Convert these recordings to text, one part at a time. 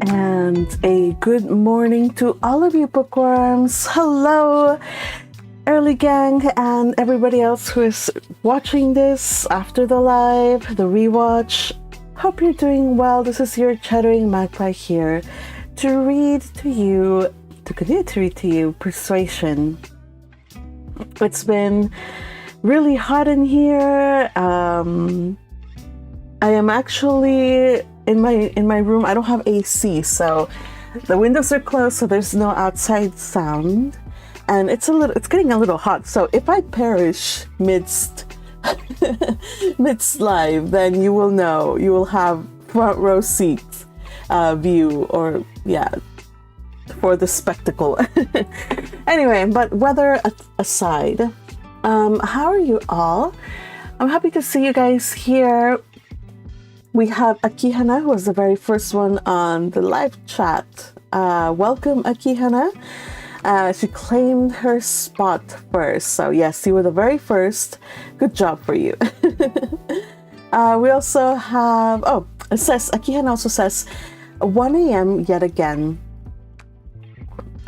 And a good morning to all of you bookworms. Hello, early gang, and everybody else who is watching this after the live, the rewatch. Hope you're doing well. This is your chattering magpie here to continue to read to you Persuasion. It's been really hot in here. I am actually in my room. I don't have AC, so the windows are closed, so there's no outside sound, and it's getting a little hot. So if I perish midst live, then you will know. You will have front row seat view, or yeah, for the spectacle. Anyway, but weather aside, how are you all? I'm happy to see you guys here. We have Akihana, who was the very first one on the live chat. Welcome, Akihana. She claimed her spot first. So yes, you were the very first. Good job for you. We also have, Akihana also says, 1 a.m. yet again.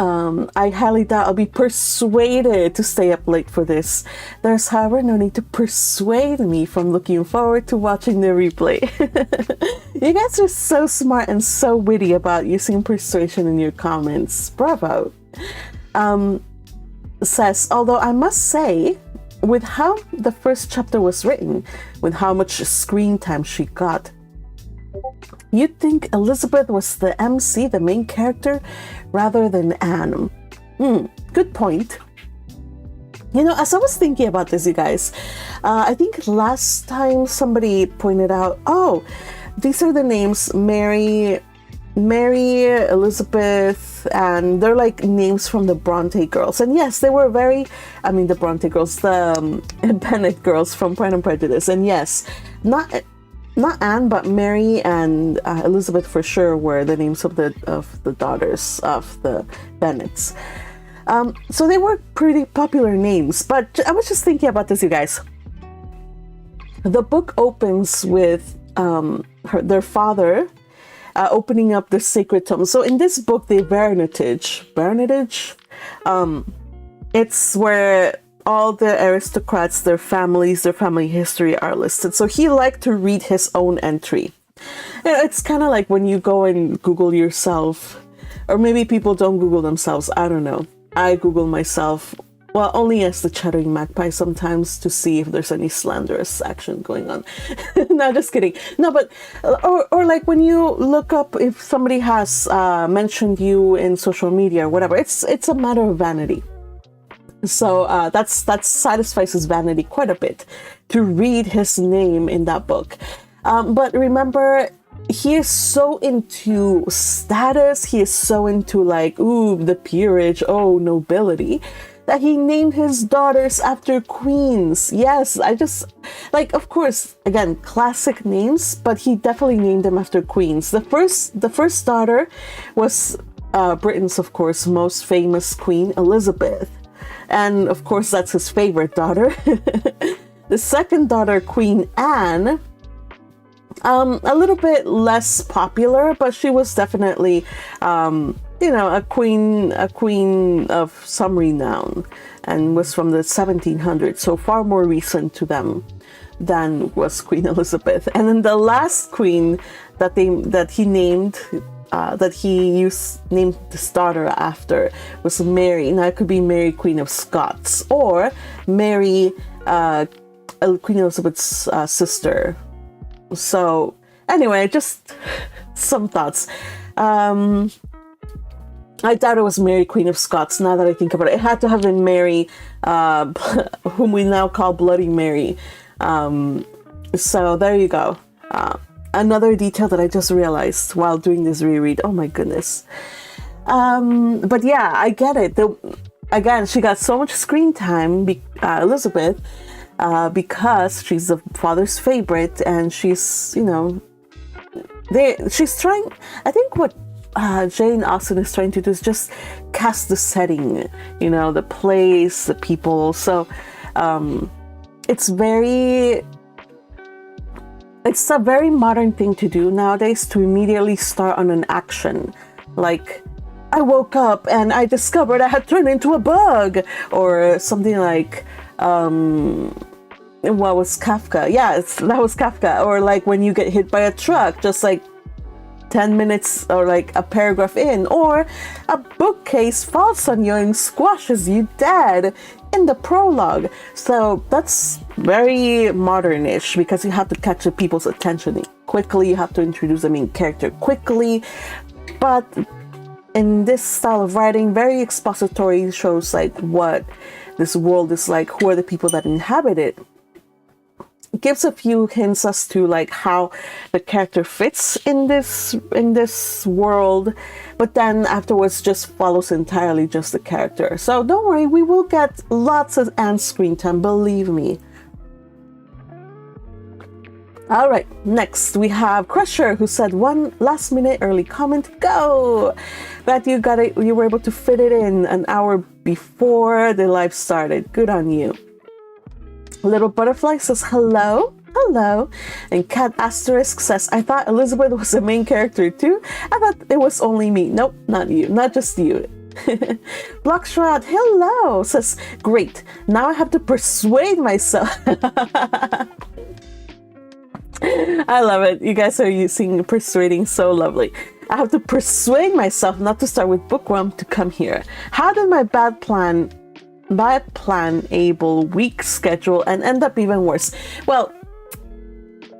I highly doubt I'll be persuaded to stay up late for this. There's, however, no need to persuade me from looking forward to watching the replay. You guys are so smart and so witty about using persuasion in your comments. Bravo. Says, although I must say, with how the first chapter was written, with how much screen time she got, you'd think Elizabeth was the MC, the main character, rather than Anne. Good point. You know, as I was thinking about this, you guys, I think last time somebody pointed out, oh, these are the names, Mary, Elizabeth, and they're like names from the Bronte girls. And yes, they were the Bronte girls, the Bennet girls from Pride and Prejudice. And yes, not Anne, but Mary and Elizabeth for sure were the names of the daughters of the Bennets. So they were pretty popular names. But I was just thinking about this, you guys. The book opens with their father opening up the sacred tome. So in this book, the baronetage, it's where all the aristocrats, their families, their family history are listed. So he liked to read his own entry. It's kind of like when you go and Google yourself, or maybe people don't Google themselves. I don't know. I Google myself, well, only as the chattering magpie sometimes, to see if there's any slanderous action going on. No, just kidding. No, but, or like when you look up if somebody has mentioned you in social media or whatever, it's a matter of vanity. So that satisfies his vanity quite a bit to read his name in that book. But remember, he is so into status. He is so into like, ooh, the peerage, oh, nobility, that he named his daughters after queens. Yes, I just, like, of course, again, classic names, but he definitely named them after queens. The first daughter was Britain's, of course, most famous queen, Elizabeth. And of course, that's his favorite daughter. The second daughter, Queen Anne, a little bit less popular, but she was definitely, a queen of some renown, and was from the 1700s, so far more recent to them than was Queen Elizabeth. And then the last queen that he named this daughter after was Mary. Now it could be Mary, Queen of Scots, or Mary, Queen Elizabeth's sister. So anyway, just some thoughts. I doubt it was Mary, Queen of Scots. Now that I think about it, it had to have been Mary, whom we now call Bloody Mary. So there you go. Another detail that I just realized while doing this reread. Oh my goodness. But yeah, I get it. Again, she got so much screen time, Elizabeth, because she's the father's favorite, and she's, she's trying, I think what Jane Austen is trying to do is just cast the setting, the place, the people. So it's very It's a very modern thing to do nowadays to immediately start on an action. Like, I woke up and I discovered I had turned into a bug, or something like, what was Kafka? Yeah, that was Kafka. Or like when you get hit by a truck, just like 10 minutes or like a paragraph in, or a bookcase falls on you and squashes you dead in the prologue. So that's very modern-ish, because you have to catch the people's attention quickly, you have to introduce the main character quickly. But in this style of writing, very expository, shows like what this world is like, who are the people that inhabit it. It gives a few hints as to like how the character fits in this world, but then afterwards just follows entirely just the character. So don't worry, we will get lots of Anne's screen time, believe me. All right, next we have Crusher, who said, one last minute early comment, go! Glad you got it, you were able to fit it in an hour before the live started. Good on you. Little Butterfly says, hello, hello. And Cat Asterisk says, I thought Elizabeth was the main character too. I thought it was only me. Nope, not you, not just you. Blockshot, hello, says, great. Now I have to persuade myself. I love it. You guys are using persuading so lovely. I have to persuade myself not to start with Bookworm to come here. How did my bad plan able weak schedule and end up even worse? Well,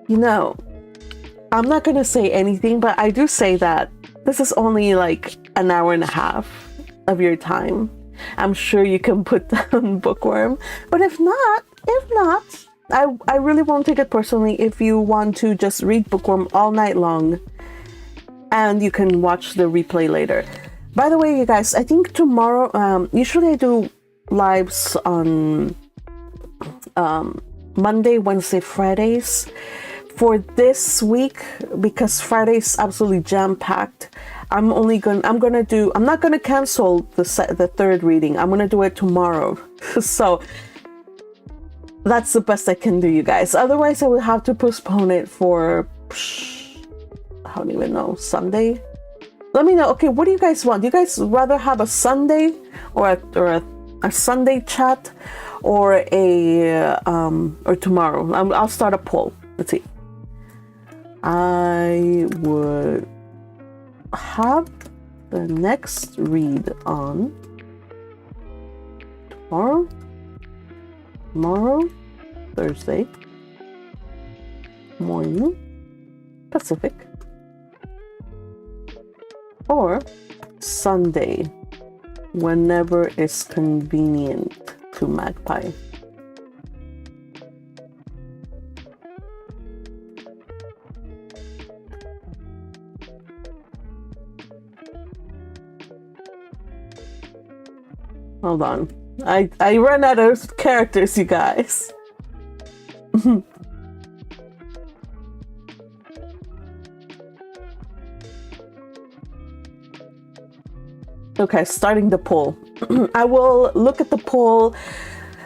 you know, I'm not gonna say anything, but I do say that this is only like an hour and a half of your time. I'm sure you can put down Bookworm, but if not, I really won't take it personally if you want to just read Bookworm all night long and you can watch the replay later. By the way, you guys, I think tomorrow, usually I do lives on Monday, Wednesday, Fridays. For this week, because Friday is absolutely jam-packed, I'm not gonna cancel the third reading. I'm gonna do it tomorrow. So that's the best I can do, you guys. Otherwise, I would have to postpone it for, I don't even know, Sunday? Let me know. Okay, what do you guys want? Do you guys rather have a Sunday or a Sunday chat, or or tomorrow? I'll start a poll. Let's see. I would have the next read on tomorrow, Thursday morning, Pacific, or Sunday, whenever is convenient to Magpie. Hold on. I ran out of characters, you guys. Okay, starting the poll. I will look at the poll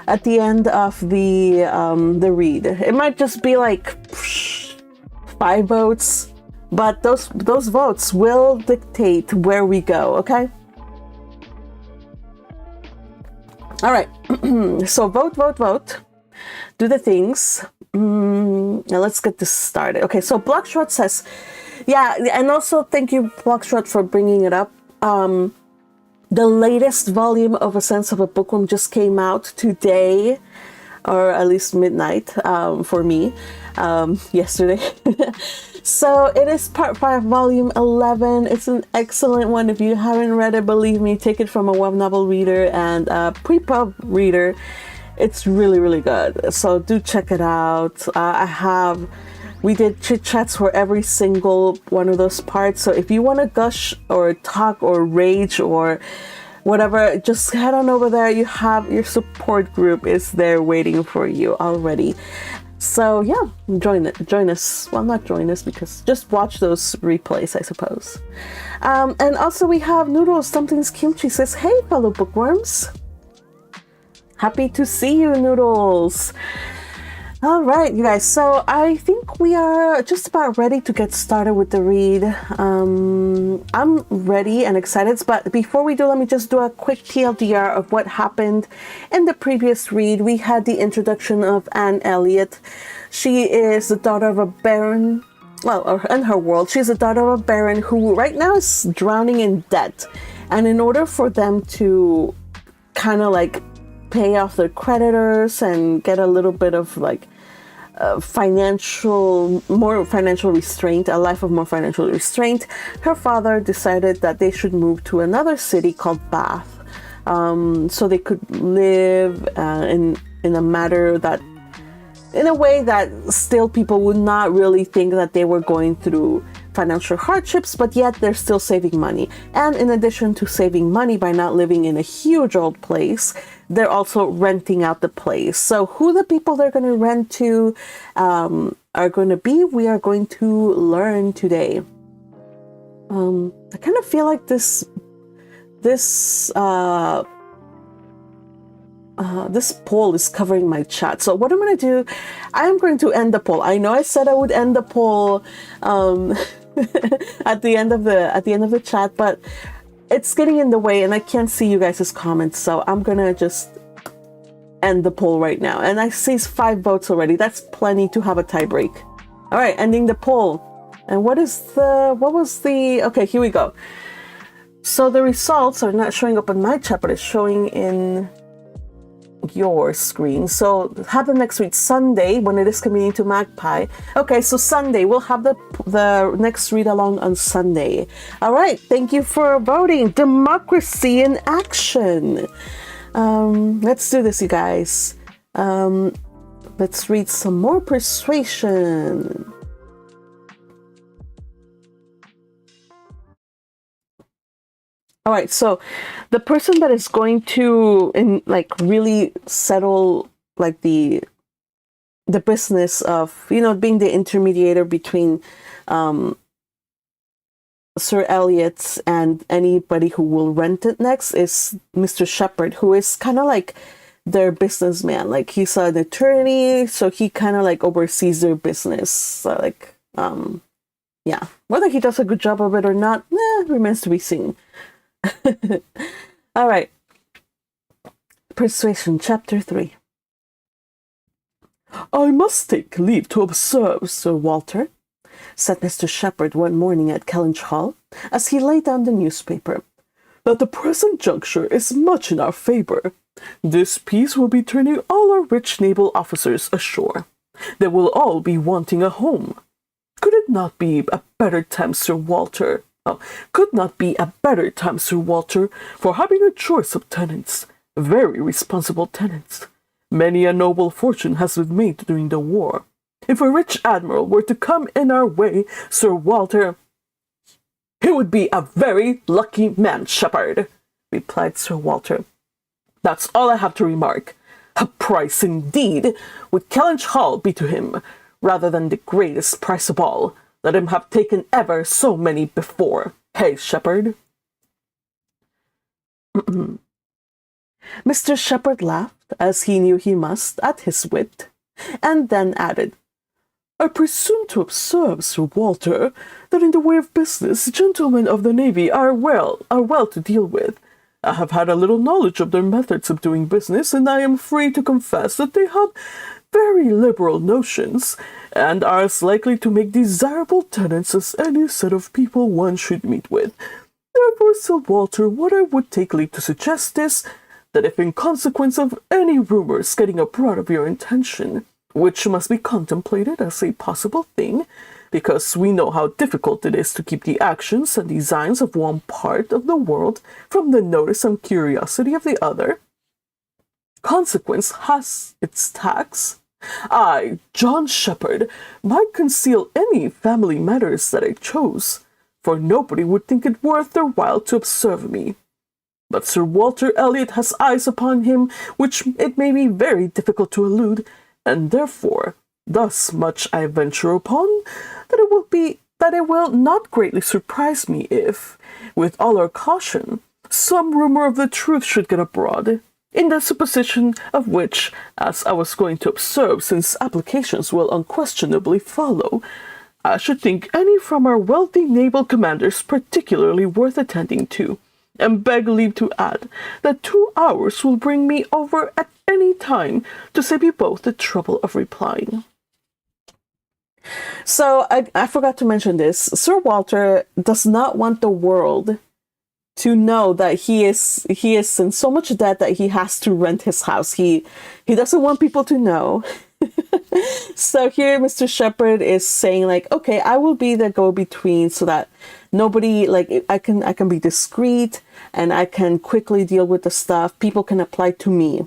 at the end of the read. It might just be like 5 votes, but those votes will dictate where we go, okay? All right, so vote. Do the things. Now let's get this started. Okay, so Blockshot says, yeah, and also thank you, Blockshot, for bringing it up. The latest volume of A Sense of a Bookworm just came out today, or at least midnight for me, yesterday. So it is part 5, volume 11. It's an excellent one. If you haven't read it, believe me, take it from a web novel reader and a pre-pub reader. It's really, really good. So do check it out. We did chit chats for every single one of those parts. So if you want to gush or talk or rage or whatever, just head on over there. You have your support group is there waiting for you already. So yeah, join us. Well, not join us, because just watch those replays, I suppose. And also we have Noodles Something's Kimchi says, hey, fellow bookworms. Happy to see you, Noodles. All right, you guys. So I think we are just about ready to get started with the read. I'm ready and excited, but before we do, let me just do a quick TLDR of what happened in the previous read. We had the introduction of Anne Elliot. She is the daughter of a baron. Well, in her world, she's the daughter of a baron who right now is drowning in debt. And in order for them to kind of like pay off their creditors and get a little bit of like more financial restraint, a life of more financial restraint, her father decided that they should move to another city called Bath, so they could live in a way that still people would not really think that they were going through financial hardships, but yet they're still saving money. And in addition to saving money by not living in a huge old place, they're also renting out the place. So who the people they're going to rent to are going to be, we are going to learn today. I kind of feel like this poll is covering my chat. So what I'm going to do, I am going to end the poll. I know I said I would end the poll at the end of the chat, but it's getting in the way and I can't see you guys' comments. So I'm going to just end the poll right now. And I see 5 votes already. That's plenty to have a tie break. All right, ending the poll. And what was the, okay, here we go. So the results are not showing up on my chat, but it's showing in your screen. So happen next week, Sunday, when it is convenient to Magpie. Okay, so Sunday, we'll have the next read along on Sunday. All right, thank you for voting. Democracy in action. Let's do this, you guys. Let's read some more Persuasion. All right, so the person that is going to really settle like the business of, being the intermediator between Sir Elliot and anybody who will rent it next is Mr. Shepherd, who is kind of like their businessman. Like he's an attorney, so he kind of like oversees their business. So yeah, whether he does a good job of it or not, remains to be seen. All right. Persuasion, Chapter 3. I must take leave to observe, Sir Walter, said Mr. Shepherd one morning at Kellynch Hall, as he laid down the newspaper, that the present juncture is much in our favour. This peace will be turning all our rich naval officers ashore. They will all be wanting a home. Could not be a better time, Sir Walter, for having a choice of tenants, very responsible tenants. Many a noble fortune has been made during the war. If a rich admiral were to come in our way, Sir Walter, he would be a very lucky man, Shepherd, replied Sir Walter. That's all I have to remark. A price indeed would Kellynch Hall be to him, rather than the greatest price of all. Let him have taken ever so many before. Hey, Shepherd? Mr. Shepherd laughed, as he knew he must, at his wit, and then added, I presume to observe, Sir Walter, that in the way of business, gentlemen of the navy are well to deal with. I have had a little knowledge of their methods of doing business, and I am free to confess that they have very liberal notions, and are as likely to make desirable tenants as any set of people one should meet with. Therefore, Sir Walter, what I would take leave to suggest is, that if in consequence of any rumours getting abroad of your intention, which must be contemplated as a possible thing, because we know how difficult it is to keep the actions and designs of one part of the world from the notice and curiosity of the other, consequence has its tax. I, John Shepherd, might conceal any family matters that I chose, for nobody would think it worth their while to observe me. But Sir Walter Elliot has eyes upon him which it may be very difficult to elude, and therefore, thus much I venture upon, that it will not greatly surprise me if, with all our caution, some rumour of the truth should get abroad, in the supposition of which, as I was going to observe, since applications will unquestionably follow, I should think any from our wealthy naval commanders particularly worth attending to, and beg leave to add that 2 hours will bring me over at any time to save you both the trouble of replying. So I forgot to mention this. Sir Walter does not want the world to know that he is in so much debt that he has to rent his house. He doesn't want people to know. So here Mr. Shepherd is saying, like, okay, I will be the go-between so that nobody, like, I can be discreet and I can quickly deal with the stuff. People can apply to me,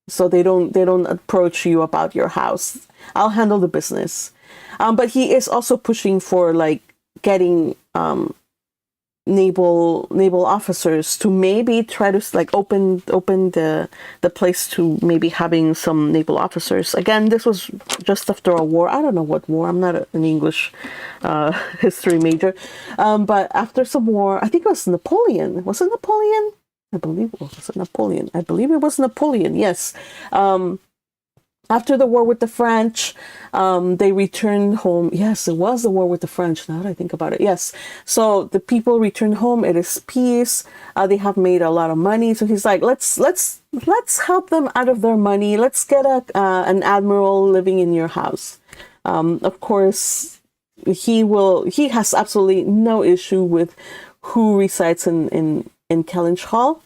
so they don't approach you about your house. I'll handle the business. But he is also pushing for, like, getting naval officers to maybe try to, like, open the place to maybe having some naval officers. Again, this was just after a war. I don't know what war. I'm not an English history major. But after some war, I think it was Napoleon. Was it Napoleon? I believe it was Napoleon. I believe it was Napoleon. Yes. After the war with the French, they returned home. Yes, it was the war with the French, now that I think about it. Yes. So the people returned home. It is peace. They have made a lot of money. So he's like, let's help them out of their money. Let's get an admiral living in your house. Of course, he has absolutely no issue with who resides in Kellynch Hall.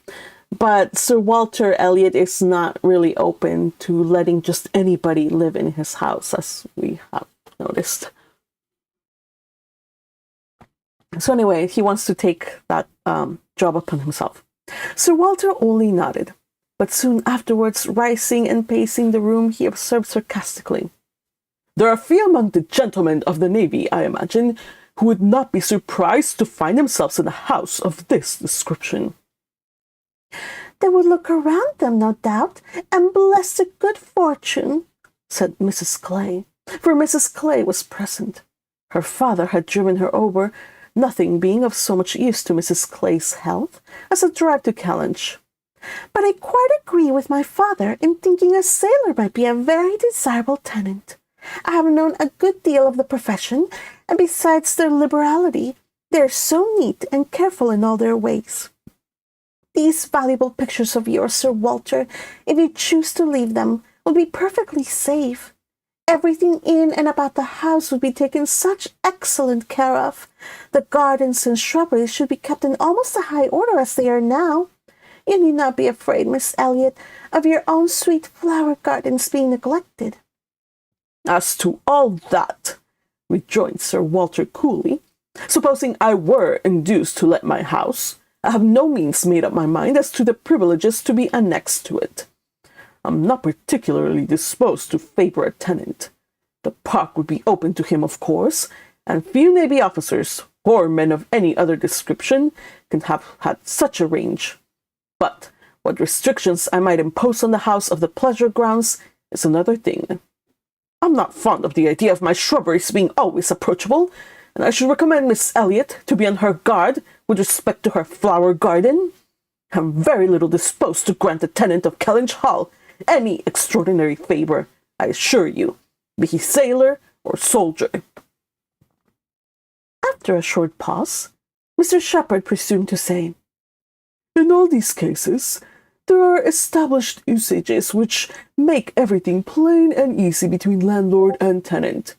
But Sir Walter Elliot is not really open to letting just anybody live in his house, as we have noticed. So anyway, he wants to take that job upon himself. Sir Walter only nodded, but soon afterwards, rising and pacing the room, he observed sarcastically, "There are few among the gentlemen of the Navy, I imagine, who would not be surprised to find themselves in a house of this description." "They would look around them, no doubt, and bless the good fortune," said Mrs. Clay, for Mrs. Clay was present. Her father had driven her over, nothing being of so much use to Mrs. Clay's health as a drive to Kellynch. "But I quite agree with my father in thinking a sailor might be a very desirable tenant. I have known a good deal of the profession, and besides their liberality, they are so neat and careful in all their ways. These valuable pictures of yours, Sir Walter, if you choose to leave them, will be perfectly safe. Everything in and about the house would be taken such excellent care of. The gardens and shrubberies should be kept in almost a high order as they are now. You need not be afraid, Miss Elliot, of your own sweet flower gardens being neglected." "As to all that," rejoined Sir Walter coolly, "supposing I were induced to let my house, I have no means made up my mind as to the privileges to be annexed to it. I'm not particularly disposed to favor a tenant. The park would be open to him, of course, and few Navy officers, or men of any other description, can have had such a range. But what restrictions I might impose on the house of the pleasure grounds is another thing. I'm not fond of the idea of my shrubberies being always approachable, and I should recommend Miss Elliot to be on her guard with respect to her flower garden. I'm very little disposed to grant a tenant of Kellynch Hall any extraordinary favor, I assure you, be he sailor or soldier." After a short pause, Mr. Shepherd presumed to say, "In all these cases, there are established usages which make everything plain and easy between landlord and tenant.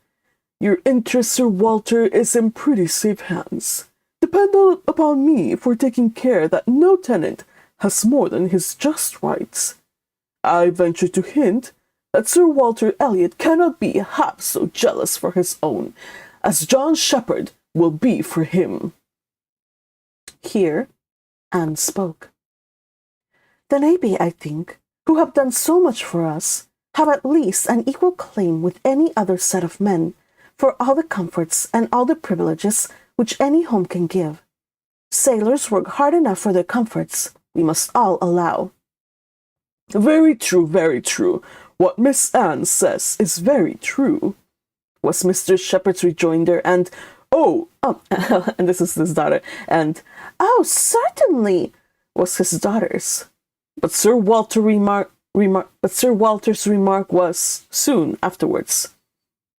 Your interest, Sir Walter, is in pretty safe hands. Depend upon me for taking care that no tenant has more than his just rights. I venture to hint that Sir Walter Elliot cannot be half so jealous for his own as John Shepherd will be for him." Here Anne spoke. "The Navy, I think, who have done so much for us, have at least an equal claim with any other set of men for all the comforts and all the privileges which any home can give. Sailors work hard enough for their comforts, we must all allow." "Very true, very true. What Miss Anne says is very true," was Mr. Shepherd's rejoinder, and and this is his daughter, and "Oh, certainly," was his daughter's. But Sir Walter's remark was soon afterwards.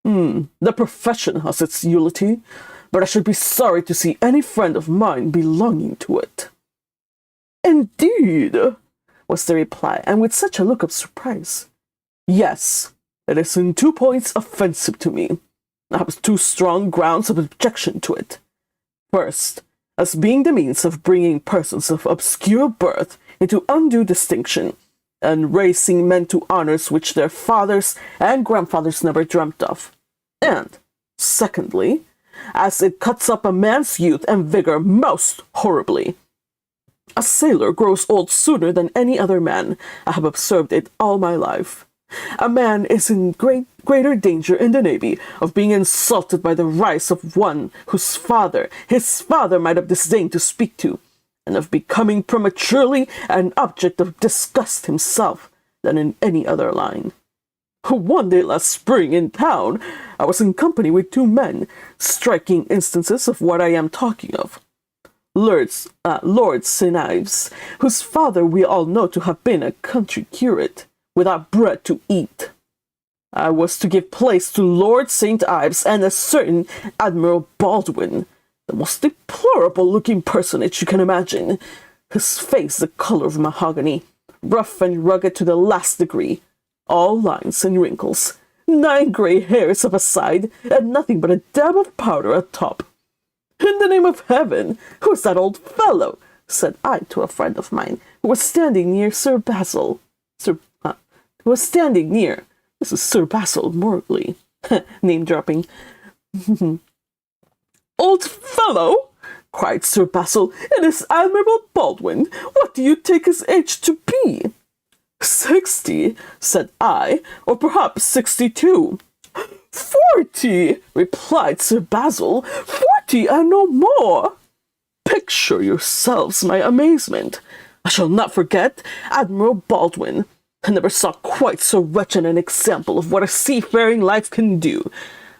The profession has its utility, but I should be sorry to see any friend of mine belonging to it. Indeed, was the reply, and with such a look of surprise. Yes, it is in 2 points offensive to me. I have 2 strong grounds of objection to it. First, as being the means of bringing persons of obscure birth into undue distinction, and raising men to honors which their fathers and grandfathers never dreamt of. And, secondly, as it cuts up a man's youth and vigor most horribly. A sailor grows old sooner than any other man. I have observed it all my life. A man is in greater danger in the Navy of being insulted by the rise of one whose his father might have disdained to speak to, and of becoming prematurely an object of disgust himself, than in any other line. One day last spring in town, I was in company with 2 men, striking instances of what I am talking of. Lord St. Ives, whose father we all know to have been a country curate, without bread to eat. I was to give place to Lord St. Ives and a certain Admiral Baldwin, the most deplorable-looking personage you can imagine, his face the color of mahogany, rough and rugged to the last degree, all lines and wrinkles, 9 grey hairs of a side, and nothing but a dab of powder atop. In the name of heaven, who is that old fellow? Said I to a friend of mine, who was standing near Sir Basil. This is Sir Basil Morley, name-dropping. Old fellow, cried Sir Basil, it is Admiral Baldwin. What do you take his age to be? 60, said I, or perhaps 62. 40, replied Sir Basil. 40 and no more. Picture yourselves my amazement. I shall not forget Admiral Baldwin. I never saw quite so wretched an example of what a seafaring life can do.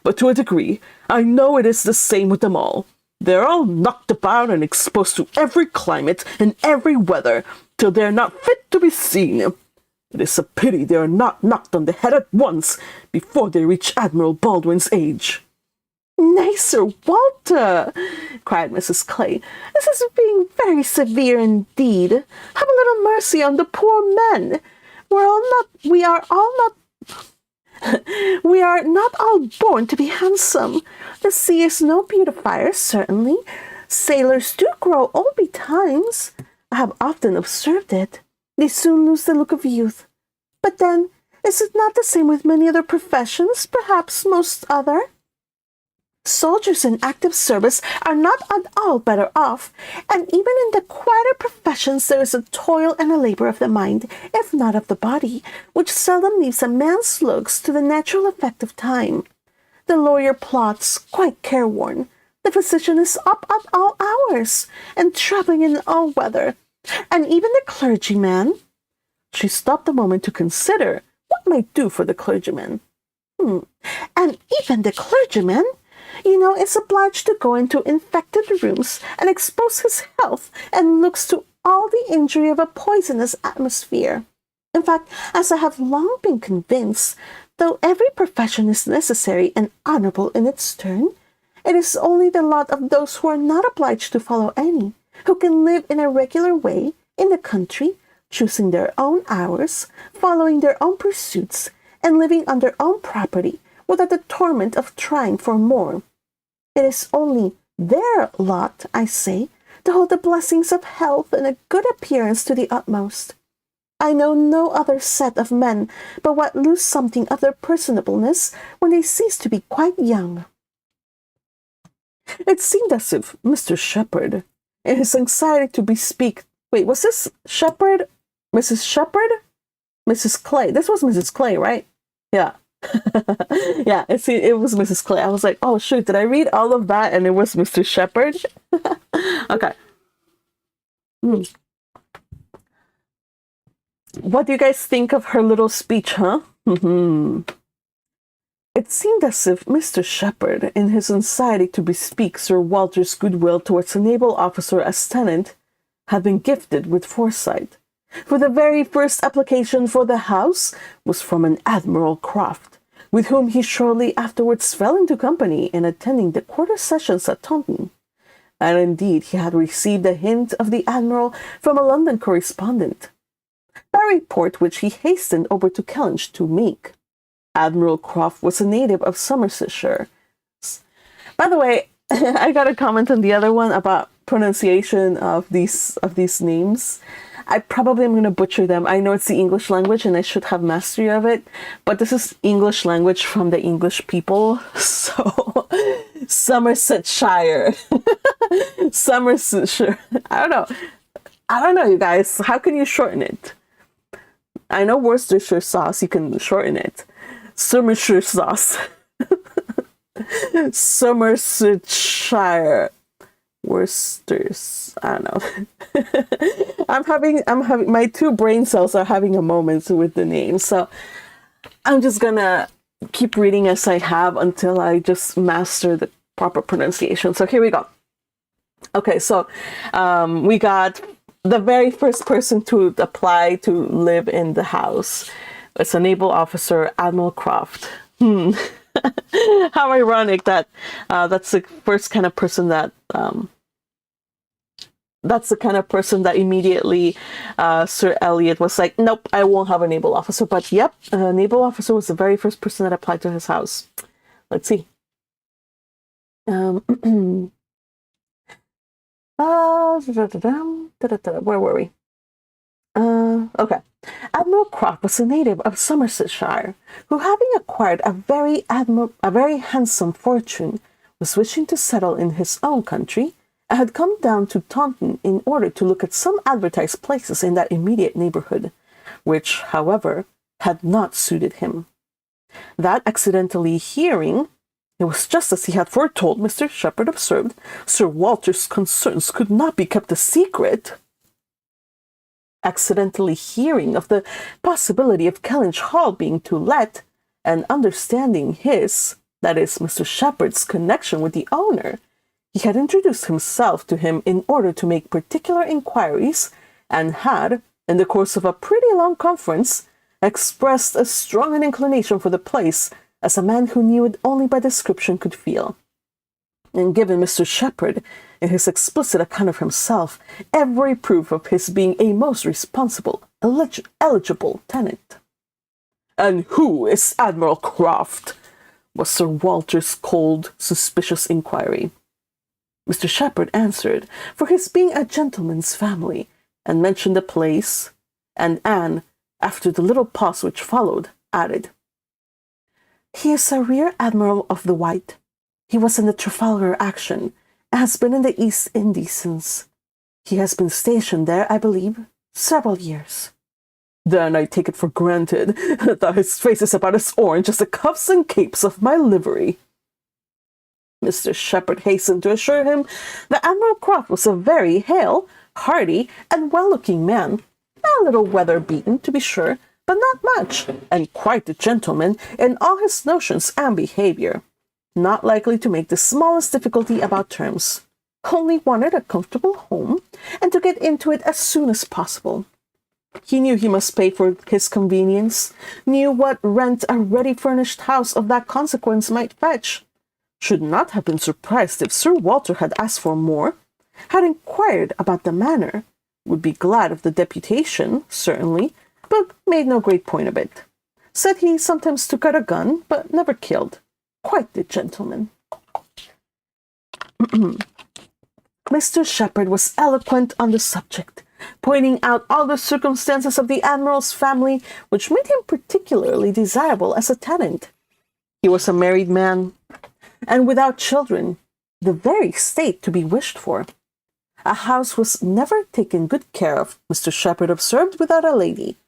But to a degree, I know it is the same with them all. They are all knocked about and exposed to every climate and every weather, till they are not fit to be seen. It is a pity they are not knocked on the head at once, before they reach Admiral Baldwin's age. Nay, Sir Walter, cried Mrs. Clay, this is being very severe indeed. Have a little mercy on the poor men. We are not all born to be handsome. The sea is no beautifier, certainly. Sailors do grow old betimes. I have often observed it. They soon lose the look of youth. But then, is it not the same with many other professions, perhaps most other? Soldiers in active service are not at all better off, and even in the quieter professions there is a toil and a labor of the mind, if not of the body, which seldom leaves a man's looks to the natural effect of time. The lawyer plods, quite careworn. The physician is up at all hours, and traveling in all weather. And even the clergyman— She stopped a moment to consider what might do for the clergyman. And even the clergyman, is obliged to go into infected rooms and expose his health and looks to all the injury of a poisonous atmosphere. In fact, as I have long been convinced, though every profession is necessary and honorable in its turn, it is only the lot of those who are not obliged to follow any, who can live in a regular way in the country, choosing their own hours, following their own pursuits, and living on their own property, without the torment of trying for more. It is only their lot, I say, to hold the blessings of health and a good appearance to the utmost. I know no other set of men but what lose something of their personableness when they cease to be quite young. It seemed as if Mr. Shepherd, in his anxiety to bespeak— Wait, was this Shepherd? Mrs. Shepherd? Mrs. Clay. This was Mrs. Clay, right? Yeah. Yeah, it was Mrs. Clay. I was like, oh shoot, did I read all of that and it was Mr. Shepherd? Okay. What do you guys think of her little speech, huh? It seemed as if Mr. Shepherd, in his anxiety to bespeak Sir Walter's goodwill towards a naval officer as tenant, had been gifted with foresight, For the very first application for the house was from an Admiral Croft, with whom he shortly afterwards fell into company in attending the quarter sessions at Taunton. And indeed he had received a hint of the Admiral from a London correspondent, a report which he hastened over to Kellynch to make. Admiral Croft was a native of Somersetshire. By the way, I got a comment on the other one about pronunciation of these names. I probably am going to butcher them. I know it's the English language and I should have mastery of it, but this is English language from the English people. So, Somersetshire. Somersetshire. I don't know, you guys. How can you shorten it? I know Worcestershire sauce, you can shorten it. Somersetshire sauce. Somersetshire. Worcester's. I don't know. I'm having my two brain cells are having a moment with the name, so I'm just gonna keep reading as I have until I just master the proper pronunciation. So here we go. Okay, so we got the very first person to apply to live in the house. It's a naval officer, Admiral Croft. How ironic that that's the first kind of person that immediately Sir Elliot was like, nope, I won't have a naval officer. But yep, a naval officer was the very first person that applied to his house. Let's see. Where were we? Okay. Admiral Croft was a native of Somersetshire, who, having acquired a very handsome fortune, was wishing to settle in his own country, and had come down to Taunton in order to look at some advertised places in that immediate neighbourhood, which, however, had not suited him. That accidentally hearing, it was just as he had foretold, Mr. Shepherd observed, Sir Walter's concerns could not be kept a secret. Accidentally hearing of the possibility of Kellynch Hall being to let, and understanding his, that is, Mr. Shepherd's connection with the owner, he had introduced himself to him in order to make particular inquiries, and had, in the course of a pretty long conference, expressed as strong an inclination for the place as a man who knew it only by description could feel, and given Mr. Shepherd, in his explicit account of himself, every proof of his being a most responsible, eligible tenant. "And who is Admiral Croft?" was Sir Walter's cold, suspicious inquiry. Mr. Shepherd answered for his being a gentleman's family, and mentioned the place, and Anne, after the little pause which followed, added, "He is a rear admiral of the White. He was in the Trafalgar action, and has been in the East Indies since. He has been stationed there, I believe, several years." "Then I take it for granted that his face is about as orange as the cuffs and capes of my livery." Mr. Shepherd hastened to assure him that Admiral Croft was a very hale, hearty, and well-looking man, a little weather-beaten, to be sure, but not much, and quite a gentleman in all his notions and behaviour, not likely to make the smallest difficulty about terms, only wanted a comfortable home, and to get into it as soon as possible. He knew he must pay for his convenience, knew what rent a ready-furnished house of that consequence might fetch, should not have been surprised if Sir Walter had asked for more, had inquired about the manor, would be glad of the deputation, certainly, but made no great point of it. Said he sometimes took out a gun, but never killed. Quite the gentleman. Mr. Shepherd was eloquent on the subject, pointing out all the circumstances of the Admiral's family which made him particularly desirable as a tenant. He was a married man, and without children, the very state to be wished for. A house was never taken good care of, Mr. Shepherd observed, without a lady.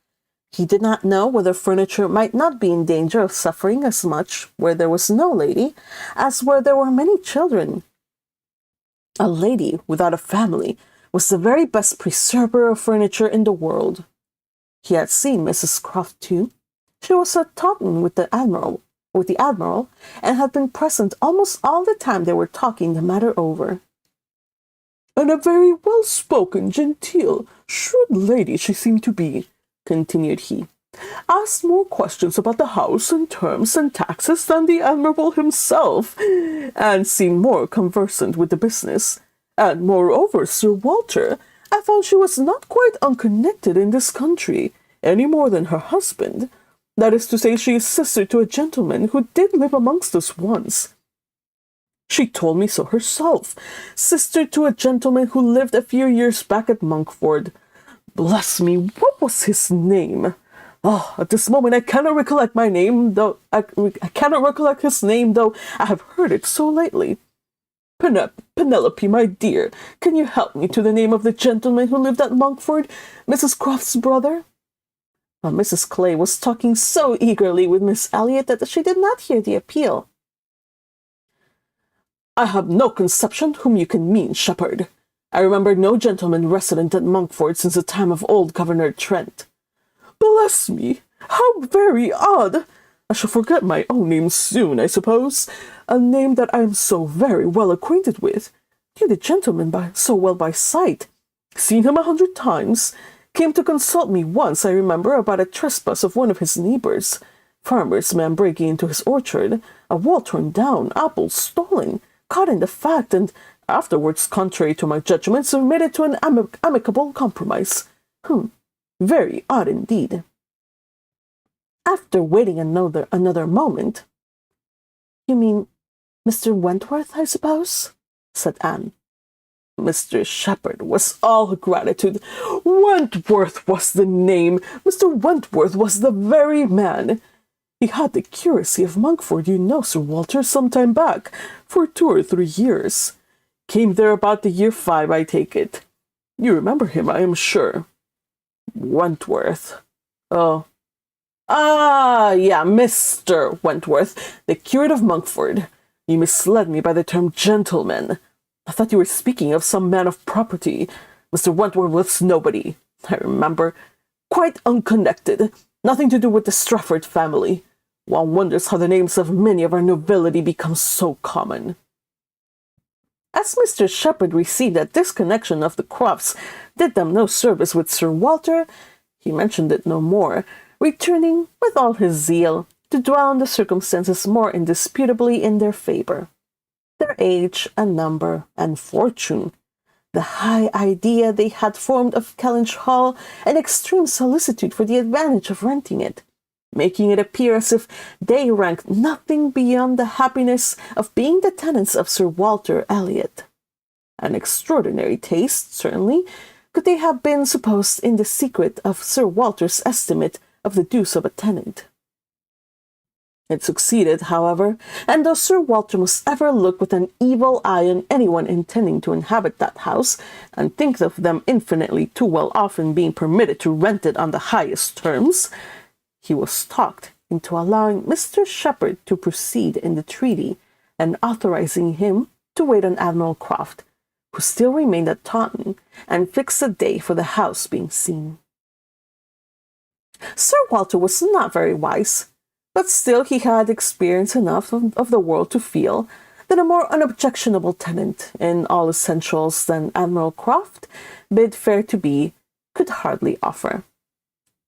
He did not know whether furniture might not be in danger of suffering as much where there was no lady as where there were many children. A lady without a family was the very best preserver of furniture in the world. He had seen Mrs. Croft too. She was at Taunton with the Admiral, and had been present almost all the time they were talking the matter over. And a very well-spoken, genteel, shrewd lady she seemed to be, continued he. Asked more questions about the house and terms and taxes than the Admiral himself, and seemed more conversant with the business. And moreover, Sir Walter, I found she was not quite unconnected in this country, any more than her husband. That is to say, she is sister to a gentleman who did live amongst us once. She told me so herself, sister to a gentleman who lived a few years back at Monkford. Bless me, what was his name? Oh, at this moment I cannot recollect my name, though I cannot recollect his name, though I have heard it so lately. Penelope, my dear, can you help me to the name of the gentleman who lived at Monkford, Mrs. Croft's brother? But Mrs. Clay was talking so eagerly with Miss Elliot that she did not hear the appeal. I have no conception whom you can mean, Shepherd. I remember no gentleman resident at Monkford since the time of old Governor Trent. Bless me, how very odd! I shall forget my own name soon, I suppose, a name that I am so very well acquainted with. Knew the gentleman so well by sight. Seen him 100 times. Came to consult me once, I remember, about a trespass of one of his neighbors. Farmer's man breaking into his orchard, a wall torn down, apples stolen, caught in the fact, and afterwards, contrary to my judgment, submitted to an amicable compromise. Very odd indeed. After waiting another moment, You mean Mr. Wentworth, I suppose? Said Anne. Mr. Shepherd was all gratitude. Wentworth was the name. Mr. Wentworth was the very man. He had the curacy of Monkford, you know, Sir Walter, some time back, for 2 or 3 years. Came there about the year 5, I take it. You remember him, I am sure. Wentworth. Oh. Ah, yeah, Mr. Wentworth, the curate of Monkford. You misled me by the term gentleman. I thought you were speaking of some man of property. Mr. Wentworth was nobody, I remember. Quite unconnected. Nothing to do with the Strafford family. One wonders how the names of many of our nobility become so common. As Mr. Shepherd received that disconnection of the Crofts did them no service with Sir Walter, he mentioned it no more, returning with all his zeal to dwell on the circumstances more indisputably in their favour. Their age and number and fortune, the high idea they had formed of Kellynch Hall, and extreme solicitude for the advantage of renting it, making it appear as if they ranked nothing beyond the happiness of being the tenants of Sir Walter Elliot. An extraordinary taste, certainly, could they have been supposed in the secret of Sir Walter's estimate of the dues of a tenant. It succeeded, however, and though Sir Walter must ever look with an evil eye on anyone intending to inhabit that house, and think of them infinitely too well off in being permitted to rent it on the highest terms, he was talked into allowing Mr. Shepherd to proceed in the treaty, and authorizing him to wait on Admiral Croft, who still remained at Taunton, and fix a day for the house being seen. Sir Walter was not very wise, but still he had experience enough of the world to feel that a more unobjectionable tenant in all essentials than Admiral Croft, bid fair to be, could hardly offer.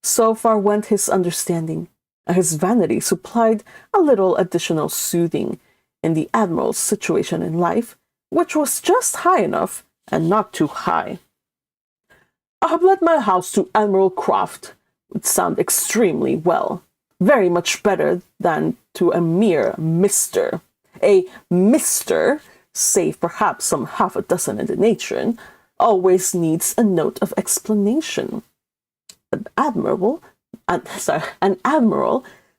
So far went his understanding, and his vanity supplied a little additional soothing in the Admiral's situation in life, which was just high enough and not too high. I have let my house to Admiral Croft, would sound extremely well, very much better than to a mere Mr. A Mr., save perhaps some 6 in the nation, always needs a note of explanation. An admiral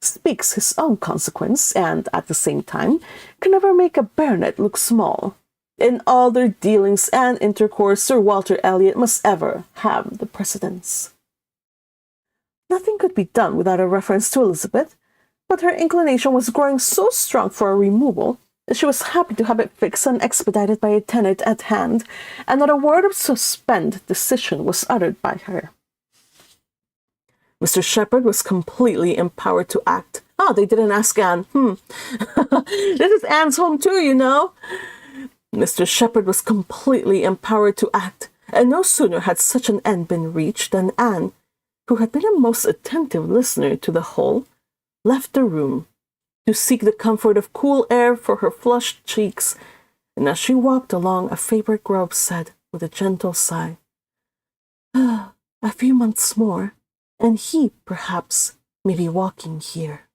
speaks his own consequence, and at the same time can never make a baronet look small. In all their dealings and intercourse, Sir Walter Elliot must ever have the precedence. Nothing could be done without a reference to Elizabeth, but her inclination was growing so strong for a removal that she was happy to have it fixed and expedited by a tenant at hand, and not a word of suspended decision was uttered by her. Mr. Shepherd was completely empowered to act. Oh, they didn't ask Anne. This is Anne's home too, you know. Mr. Shepherd was completely empowered to act, and no sooner had such an end been reached than Anne, who had been a most attentive listener to the whole, left the room to seek the comfort of cool air for her flushed cheeks, and as she walked along a favorite grove said, with a gentle sigh, "A few months more, and he, perhaps, may be walking here."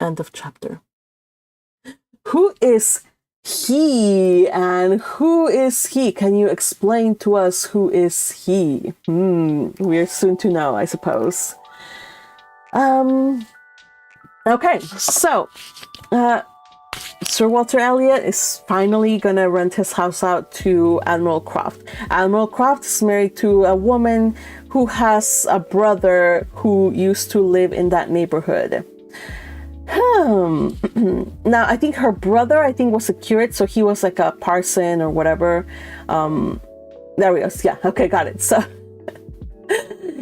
End of chapter. Who is he, and who is he? Can you explain to us who is he? We're soon to know, I suppose. Okay, so Sir Walter Elliot is finally gonna rent his house out to Admiral Croft. Admiral Croft is married to a woman who has a brother who used to live in that neighborhood. Now, I think her brother, was a curate, so he was like a parson or whatever. There we go. Yeah, okay, got it. So,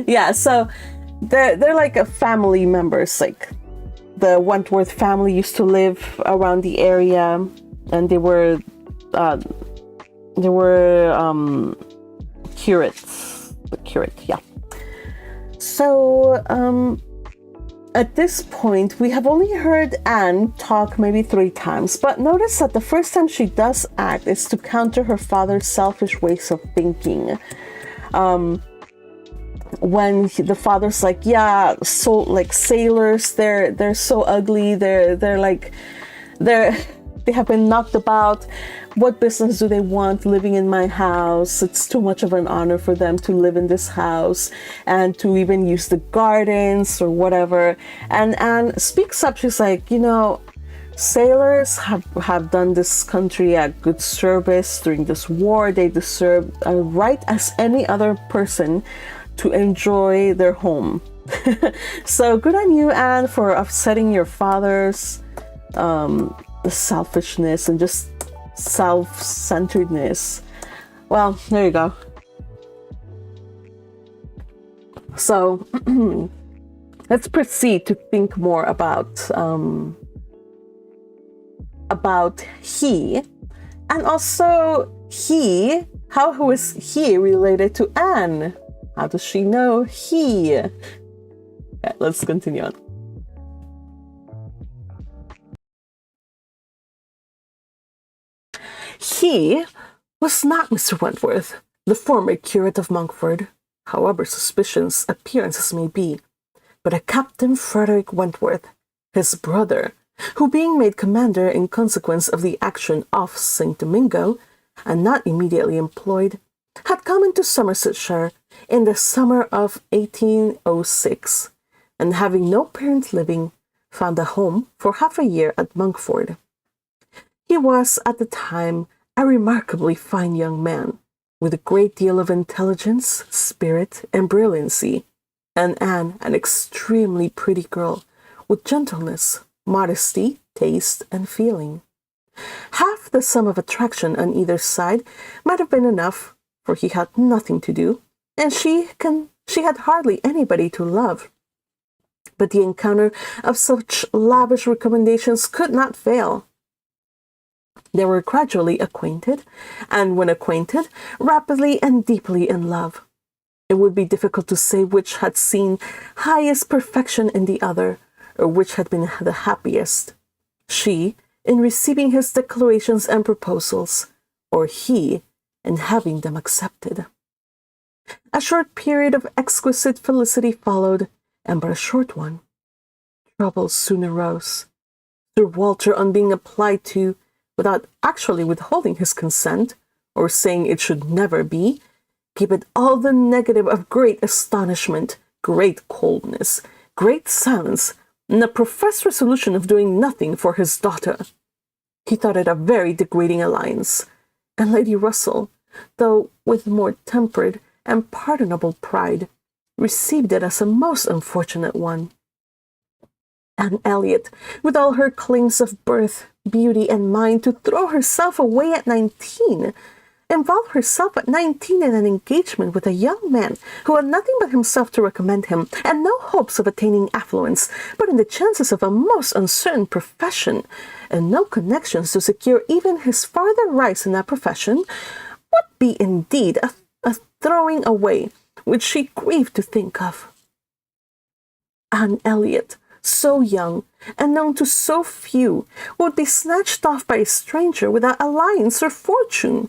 yeah, so they're like a family members. Like the Wentworth family used to live around the area, and they were curates. The curate, yeah. So, at this point, we have only heard Anne talk maybe 3 times, but notice that the first time she does act is to counter her father's selfish ways of thinking. When the father's like, yeah, so like sailors, they're so ugly, they have been knocked about. What business do they want living in my house? It's too much of an honor for them to live in this house and to even use the gardens or whatever. And Anne speaks up. She's like, sailors have done this country a good service during this war. They deserve a right as any other person to enjoy their home. So good on you, Anne, for upsetting your father's the selfishness and just self-centeredness. Well, there you go. So let's proceed to think more about he, and also how is he related to Anne? How does she know he? Okay, let's continue on. He was not Mr. Wentworth, the former curate of Monkford, however suspicious appearances may be, but a Captain Frederick Wentworth, his brother, who being made commander in consequence of the action off St. Domingo, and not immediately employed, had come into Somersetshire in the summer of 1806, and having no parent living, found a home for half a year at Monkford. He was, at the time, a remarkably fine young man, with a great deal of intelligence, spirit, and brilliancy, and Anne an extremely pretty girl, with gentleness, modesty, taste, and feeling. Half the sum of attraction on either side might have been enough, for he had nothing to do, and she had hardly anybody to love. But the encounter of such lavish recommendations could not fail. They were gradually acquainted, and when acquainted, rapidly and deeply in love. It would be difficult to say which had seen highest perfection in the other, or which had been the happiest. She, in receiving his declarations and proposals, or he, in having them accepted. A short period of exquisite felicity followed, and but a short one. Troubles soon arose. Sir Walter, on being applied to, without actually withholding his consent, or saying it should never be, gave it all the negative of great astonishment, great coldness, great silence, and a professed resolution of doing nothing for his daughter. He thought it a very degrading alliance, and Lady Russell, though with more tempered and pardonable pride, received it as a most unfortunate one. Anne Elliot, with all her claims of birth, beauty, and mind, to throw herself away at 19, involve herself at 19 in an engagement with a young man who had nothing but himself to recommend him, and no hopes of attaining affluence, but in the chances of a most uncertain profession, and no connections to secure even his farther rise in that profession, would be indeed a throwing away which she grieved to think of. Anne Elliot, so young and known to so few, would be snatched off by a stranger without alliance or fortune,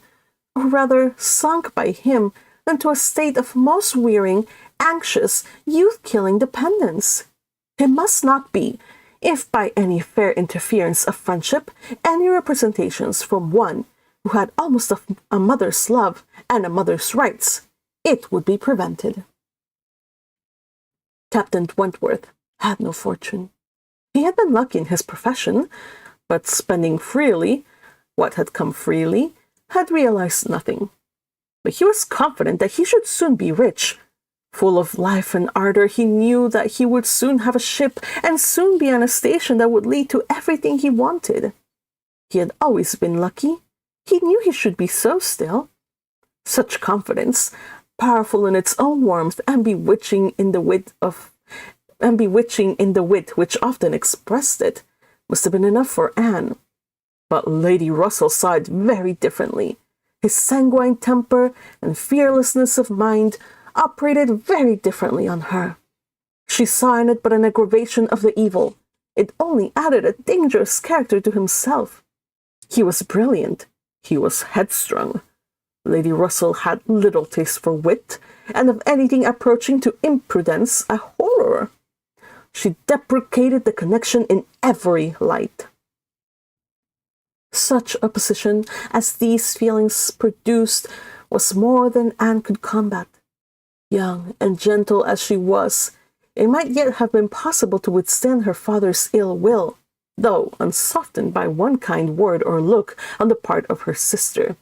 or rather sunk by him into a state of most wearing, anxious, youth-killing dependence. It must not be, if by any fair interference of friendship, any representations from one who had almost a mother's love and a mother's rights, it would be prevented. Captain Wentworth had no fortune. He had been lucky in his profession, but spending freely what had come freely, had realized nothing. But he was confident that he should soon be rich. Full of life and ardor, he knew that he would soon have a ship and soon be on a station that would lead to everything he wanted. He had always been lucky. He knew he should be so still. Such confidence, powerful in its own warmth and bewitching in the wit which often expressed it, must have been enough for Anne. But Lady Russell saw it very differently. His sanguine temper and fearlessness of mind operated very differently on her. She saw in it but an aggravation of the evil. It only added a dangerous character to himself. He was brilliant. He was headstrong. Lady Russell had little taste for wit, and of anything approaching to imprudence, a horror. She deprecated the connection in every light. Such opposition as these feelings produced was more than Anne could combat. Young and gentle as she was, it might yet have been possible to withstand her father's ill will, though unsoftened by one kind word or look on the part of her sister.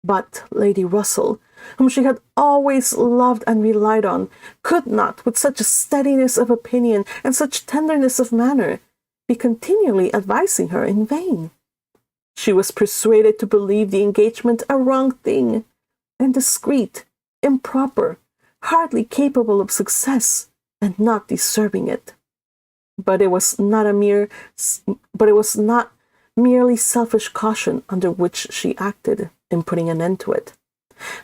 But Lady Russell, whom she had always loved and relied on, could not, with such a steadiness of opinion and such tenderness of manner, be continually advising her in vain. She was persuaded to believe the engagement a wrong thing, indiscreet, improper, hardly capable of success, and not deserving it. But it was not merely selfish caution under which she acted in putting an end to it.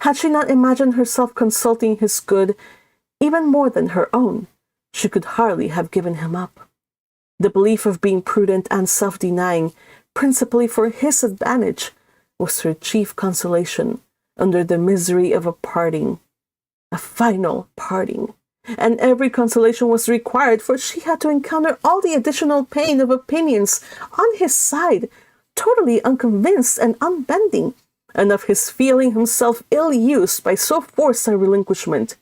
Had she not imagined herself consulting his good even more than her own, she could hardly have given him up. The belief of being prudent and self-denying, principally for his advantage, was her chief consolation under the misery of a parting, a final parting. And every consolation was required, for she had to encounter all the additional pain of opinions on his side, totally unconvinced and unbending, and of his feeling himself ill-used by so forced a relinquishment.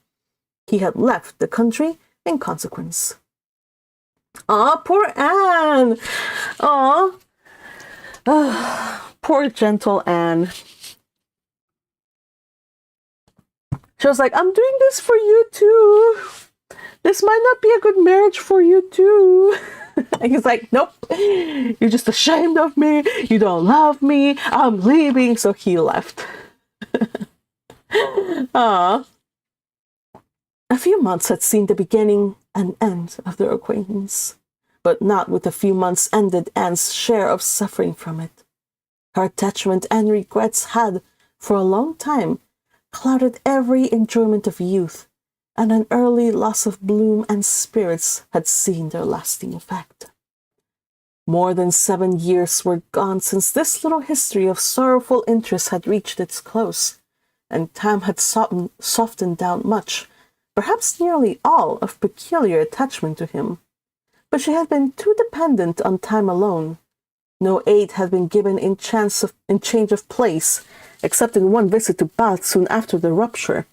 He had left the country in consequence. Ah, poor Anne! Poor gentle Anne. She was like, I'm doing this for you too. This might not be a good marriage for you too. And he's like, nope, you're just ashamed of me. You don't love me. I'm leaving. So he left. A few months had seen the beginning and end of their acquaintance, but not with a few months ended Anne's share of suffering from it. Her attachment and regrets had, for a long time, clouded every enjoyment of youth, and an early loss of bloom and spirits had seen their lasting effect. More than 7 years were gone since this little history of sorrowful interest had reached its close, and time had softened down much, perhaps nearly all, of peculiar attachment to him. But she had been too dependent on time alone. No aid had been given in change of place, except in one visit to Bath soon after the rupture.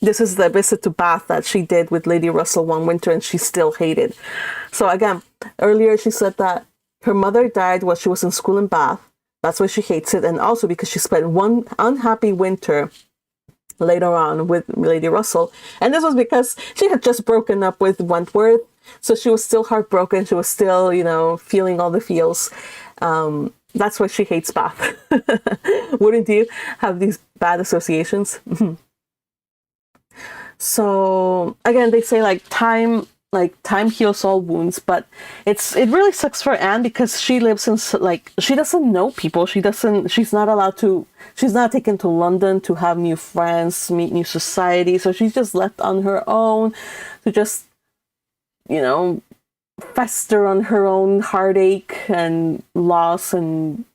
This is the visit to Bath that she did with Lady Russell one winter, and she still hated. So again, earlier she said that her mother died while she was in school in Bath. That's why she hates it, and also because she spent one unhappy winter later on with Lady Russell. And this was because she had just broken up with Wentworth, so she was still heartbroken. She was still, feeling all the feels. That's why she hates Bath. Wouldn't you have these bad associations? So again, they say like time like time heals all wounds, but it really sucks for Anne because she lives in like she doesn't know people. She's not allowed to. She's not taken to London to have new friends, meet new society. So she's just left on her own to just, you know, fester on her own heartache and loss and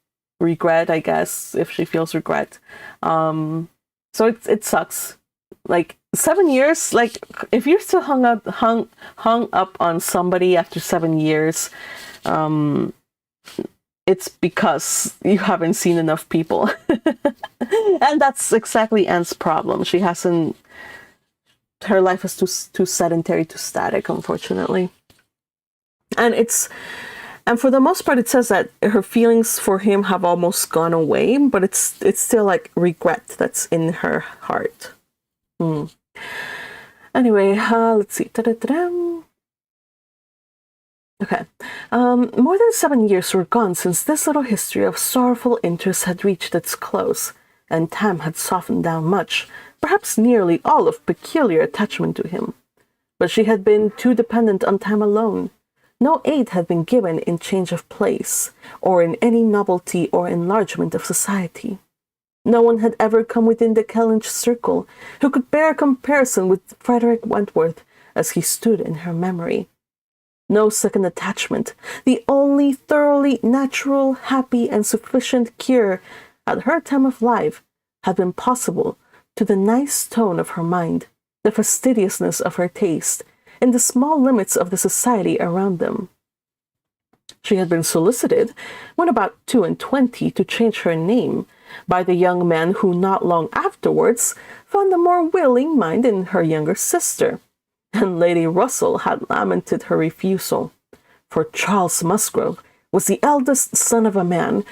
regret, I guess, if she feels regret. So it sucks. Like 7 years, like if you're still hung up on somebody after 7 years, it's because you haven't seen enough people. And that's exactly Anne's problem. She hasn't, her life is too sedentary, too static, unfortunately. And for the most part, it says that her feelings for him have almost gone away, but it's still like regret that's in her heart. Anyway, let's see. Okay. More than 7 years were gone since this little history of sorrowful interest had reached its close, and Tam had softened down much, perhaps nearly all of peculiar attachment to him. But she had been too dependent on Tam alone. No aid had been given in change of place, or in any novelty or enlargement of society. No one had ever come within the Kellynch circle who could bear comparison with Frederick Wentworth as he stood in her memory. No second attachment, the only thoroughly natural, happy, and sufficient cure at her time of life, had been possible to the nice tone of her mind, the fastidiousness of her taste, in the small limits of the society around them. She had been solicited, when about 22, to change her name, by the young man who not long afterwards found a more willing mind in her younger sister, and Lady Russell had lamented her refusal, for Charles Musgrove was the eldest son of a man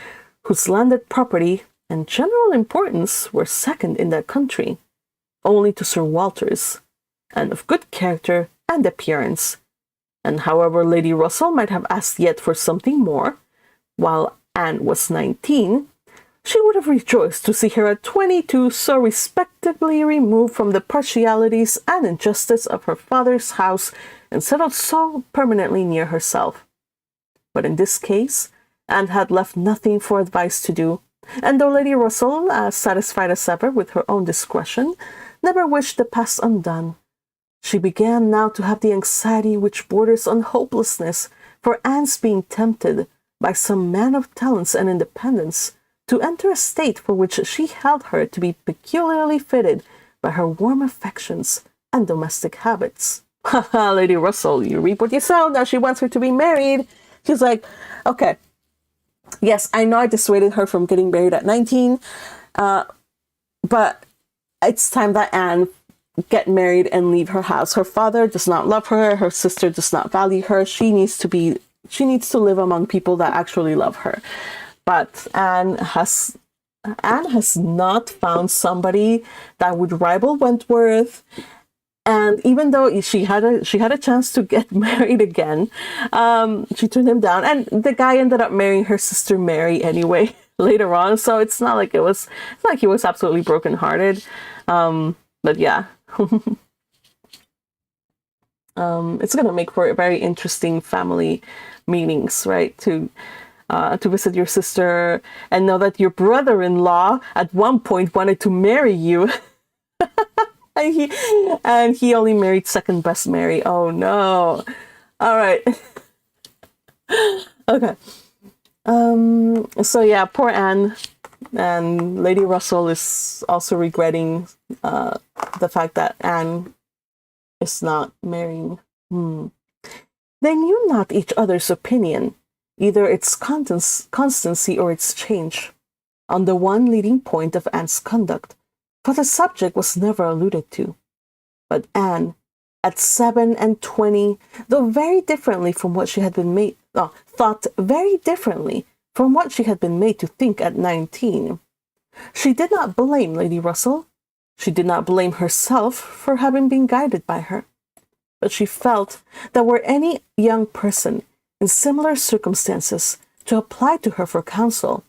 whose landed property and general importance were second in that country, only to Sir Walter's, and of good character and appearance, and however Lady Russell might have asked yet for something more, while Anne was 19, she would have rejoiced to see her at 22 so respectably removed from the partialities and injustice of her father's house and settled so permanently near herself. But in this case, Anne had left nothing for advice to do, and though Lady Russell, as satisfied as ever with her own discretion, never wished the past undone, she began now to have the anxiety which borders on hopelessness for Anne's being tempted by some man of talents and independence to enter a state for which she held her to be peculiarly fitted by her warm affections and domestic habits. Ha ha, Lady Russell, you reap what you sow. Now she wants her to be married. She's like, okay, yes, I know I dissuaded her from getting married at 19, but it's time that Anne get married and leave her house. Her father does not love her. Her sister does not value her. She needs to live among people that actually love her. But Anne has not found somebody that would rival Wentworth. And even though she had a chance to get married again, she turned him down. And the guy ended up marrying her sister Mary anyway later on. So it's not like it's like he was absolutely brokenhearted. But yeah. It's gonna make for very interesting family meetings, right? To visit your sister and know that your brother-in-law at one point wanted to marry you. and he only married second best Mary. Oh no. All right. Okay. So yeah, poor Anne, and Lady Russell is also regretting the fact that Anne is not marrying. They knew not each other's opinion, either its constancy or its change, on the one leading point of Anne's conduct, for the subject was never alluded to. But Anne, at 27, though very differently from what she had been made, thought very differently from what she had been made to think at 19. She did not blame Lady Russell. She did not blame herself for having been guided by her. But she felt that were any young person in similar circumstances to apply to her for counsel,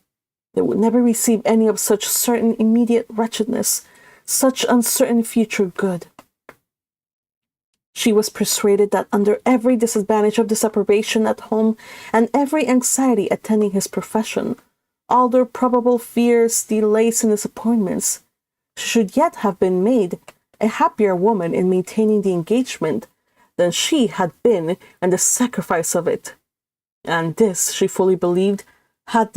they would never receive any of such certain immediate wretchedness, such uncertain future good. She was persuaded that under every disadvantage of the separation at home and every anxiety attending his profession, all their probable fears, delays, and disappointments, she should yet have been made a happier woman in maintaining the engagement than she had been in the sacrifice of it. And this, she fully believed, had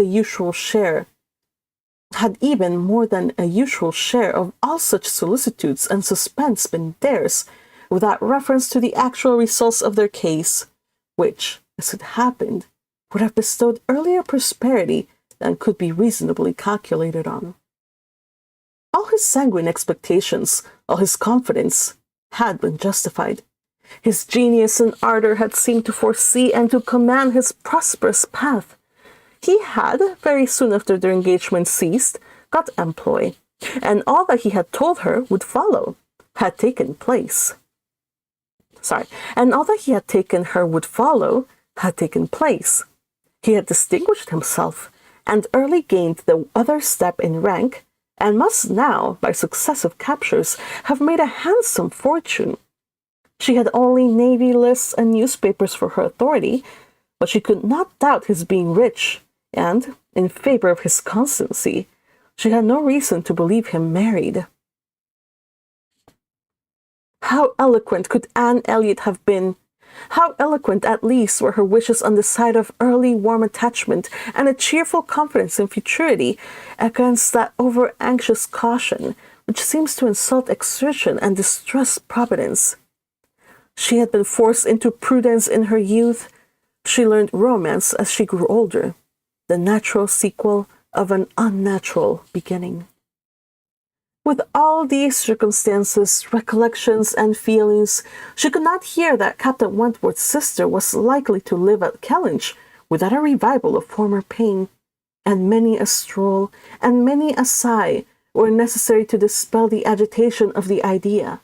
even more than a usual share of all such solicitudes and suspense been theirs, without reference to the actual results of their case, which, as it happened, would have bestowed earlier prosperity than could be reasonably calculated on. All his sanguine expectations, all his confidence, had been justified. His genius and ardor had seemed to foresee and to command his prosperous path. He had, very soon after their engagement ceased, got employ, and all that he had told her would follow had taken place. And all that he had taken her would follow had taken place. He had distinguished himself, and early gained the other step in rank, and must now, by successive captures, have made a handsome fortune. She had only navy lists and newspapers for her authority, but she could not doubt his being rich, and, in favor of his constancy, she had no reason to believe him married. How eloquent could Anne Elliot have been? How eloquent, at least, were her wishes on the side of early warm attachment and a cheerful confidence in futurity, against that over-anxious caution which seems to insult exertion and distrust providence. She had been forced into prudence in her youth. She learned romance as she grew older, the natural sequel of an unnatural beginning. With all these circumstances, recollections, and feelings, she could not hear that Captain Wentworth's sister was likely to live at Kellynch without a revival of former pain, and many a stroll and many a sigh were necessary to dispel the agitation of the idea.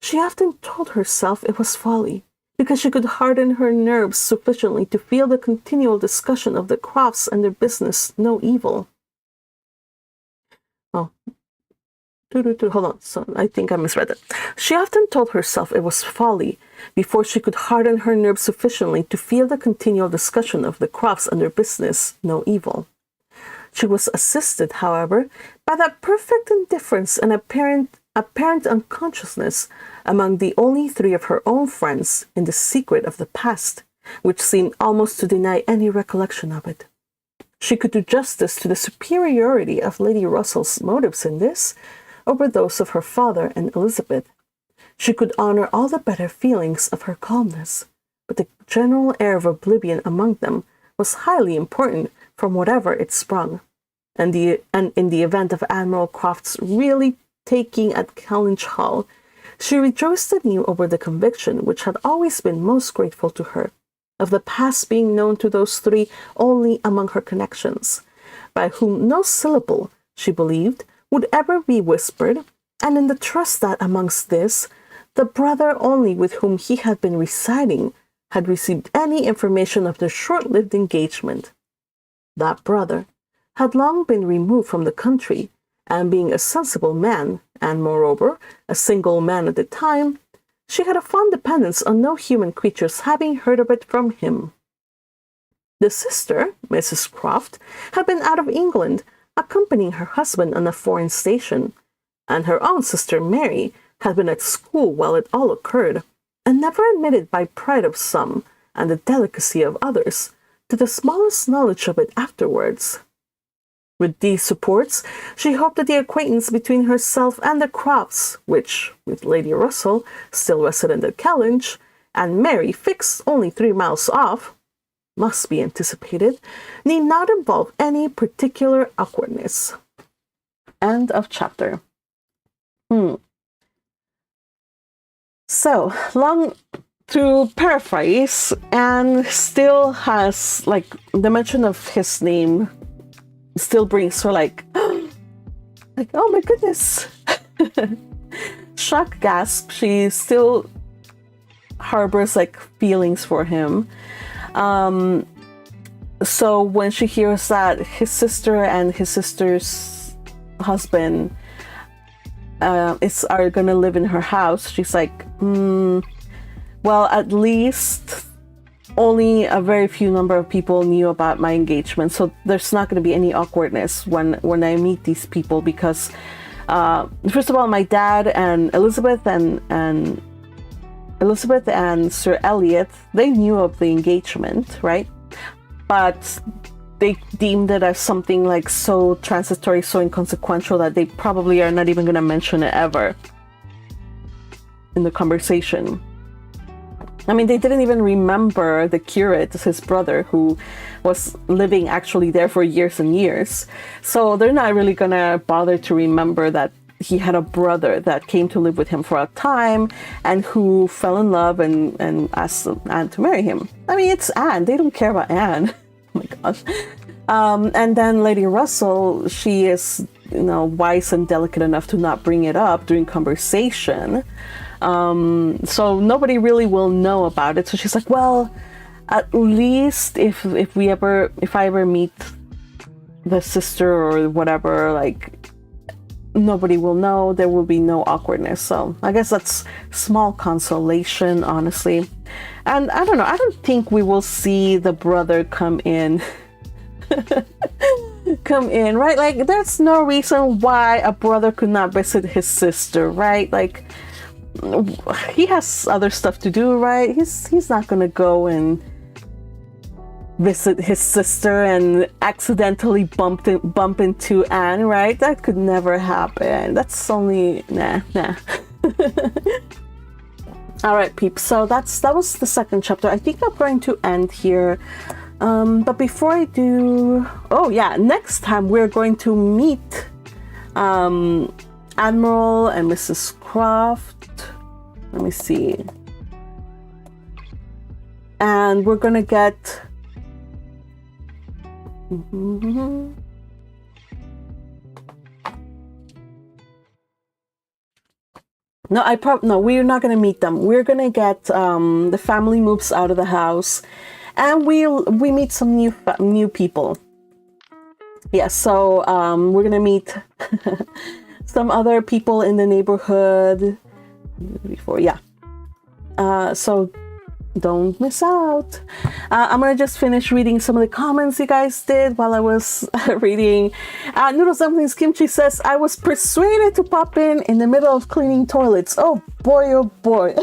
She often told herself it was folly, because she could harden her nerves sufficiently to feel the continual discussion of the Crofts and their business no evil. Hold on, so I think I misread it. She often told herself it was folly before she could harden her nerves sufficiently to feel the continual discussion of the Crofts and their business no evil. She was assisted, however, by that perfect indifference and apparent unconsciousness among the only three of her own friends in the secret of the past, which seemed almost to deny any recollection of it. She could do justice to the superiority of Lady Russell's motives in this, over those of her father and Elizabeth. She could honor all the better feelings of her calmness, but the general air of oblivion among them was highly important from whatever it sprung, and in the event of Admiral Croft's really taking at Kellynch Hall, she rejoiced anew over the conviction which had always been most grateful to her, of the past being known to those three only among her connections, by whom no syllable, she believed, would ever be whispered, and in the trust that amongst this, the brother only with whom he had been residing had received any information of their short-lived engagement. That brother had long been removed from the country, and being a sensible man, and moreover a single man at the time, she had a fond dependence on no human creature's having heard of it from him. The sister, Mrs. Croft, had been out of England, accompanying her husband on a foreign station, and her own sister Mary had been at school while it all occurred, and never admitted by pride of some, and the delicacy of others, to the smallest knowledge of it afterwards. With these supports, she hoped that the acquaintance between herself and the Crofts, which, with Lady Russell, still resident at Kellynch, and Mary fixed only 3 miles off, must be anticipated, need not involve any particular awkwardness. End of chapter. So, long to paraphrase, Anne still has, the mention of his name still brings her oh my goodness. Shock gasp. She still harbors feelings for him. So when she hears that his sister and his sister's husband are gonna live in her house, she's well, at least only a very few number of people knew about my engagement, so there's not going to be any awkwardness when I meet these people, because first of all, my dad and Elizabeth and Sir Elliot, they knew of the engagement, right? But they deemed it as something like so transitory, so inconsequential, that they probably are not even going to mention it ever in the conversation. I mean, they didn't even remember the curate, his brother, who was living actually there for years and years. So they're not really gonna bother to remember that he had a brother that came to live with him for a time and who fell in love and asked Anne to marry him. I mean, it's Anne. They don't care about Anne. Oh my gosh. And then Lady Russell, she is, wise and delicate enough to not bring it up during conversation. So nobody really will know about it. So she's like, well, at least if I ever meet the sister or whatever, like, nobody will know. There will be no awkwardness. So I guess that's small consolation, honestly. And I don't know. I don't think we will see the brother come in. Right? Like, there's no reason why a brother could not visit his sister, right? Like, he has other stuff to do, right? He's not gonna go and visit his sister and accidentally bump into Anne, right? That could never happen. That's only nah. All right, peeps. So that was the second chapter. I think I'm going to end here. But before I do, oh yeah, next time we're going to meet Admiral and Mrs. Croft. Let me see. And we're gonna get No, we're not gonna meet them. We're gonna get the family moves out of the house, and we meet some new people. Yeah, so we're gonna meet some other people in the neighborhood before, yeah. So don't miss out. I'm gonna just finish reading some of the comments you guys did while I was reading. Noodle Dumplings Kimchi says, I was persuaded to pop in the middle of cleaning toilets. Oh boy.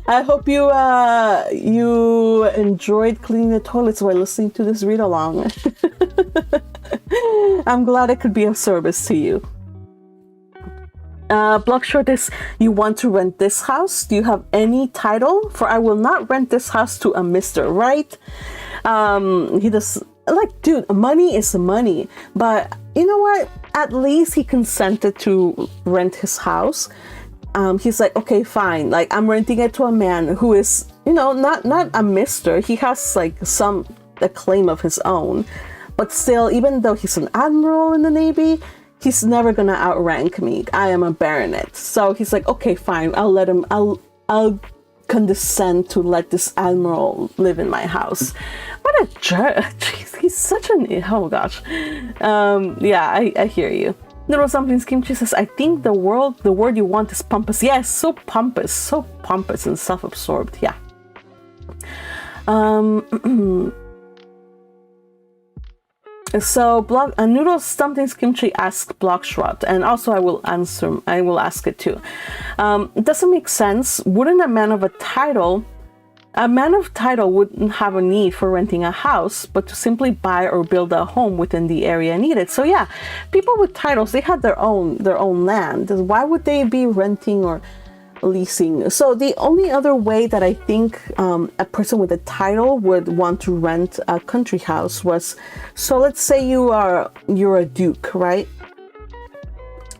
I hope you enjoyed cleaning the toilets while listening to this read along. I'm glad I could be of service to you. Blockshort is, you want to rent this house? Do you have any title? For I will not rent this house to a mister, right? He does, like, dude, money is money. But you know what? At least he consented to rent his house. He's like, okay, fine. Like, I'm renting it to a man who is, not a mister. He has like a claim of his own. But still, even though he's an admiral in the Navy, he's never gonna outrank me. I am a baronet. So he's like, okay, fine. I'll condescend to let this admiral live in my house. What a jerk. Jeez, he's such an, oh gosh. Yeah, I hear you. Little something Kimchi says, I think the word you want is pompous. Yes, so pompous and self-absorbed. Yeah. So Noodle Something Kimchi asks Blockshot, and also I will ask it too. It doesn't make sense. Wouldn't a man of title wouldn't have a need for renting a house, but to simply buy or build a home within the area needed. So yeah, people with titles, they had their own land. Why would they be renting or leasing? So the only other way that I think a person with a title would want to rent a country house was, so let's say you're a duke, right?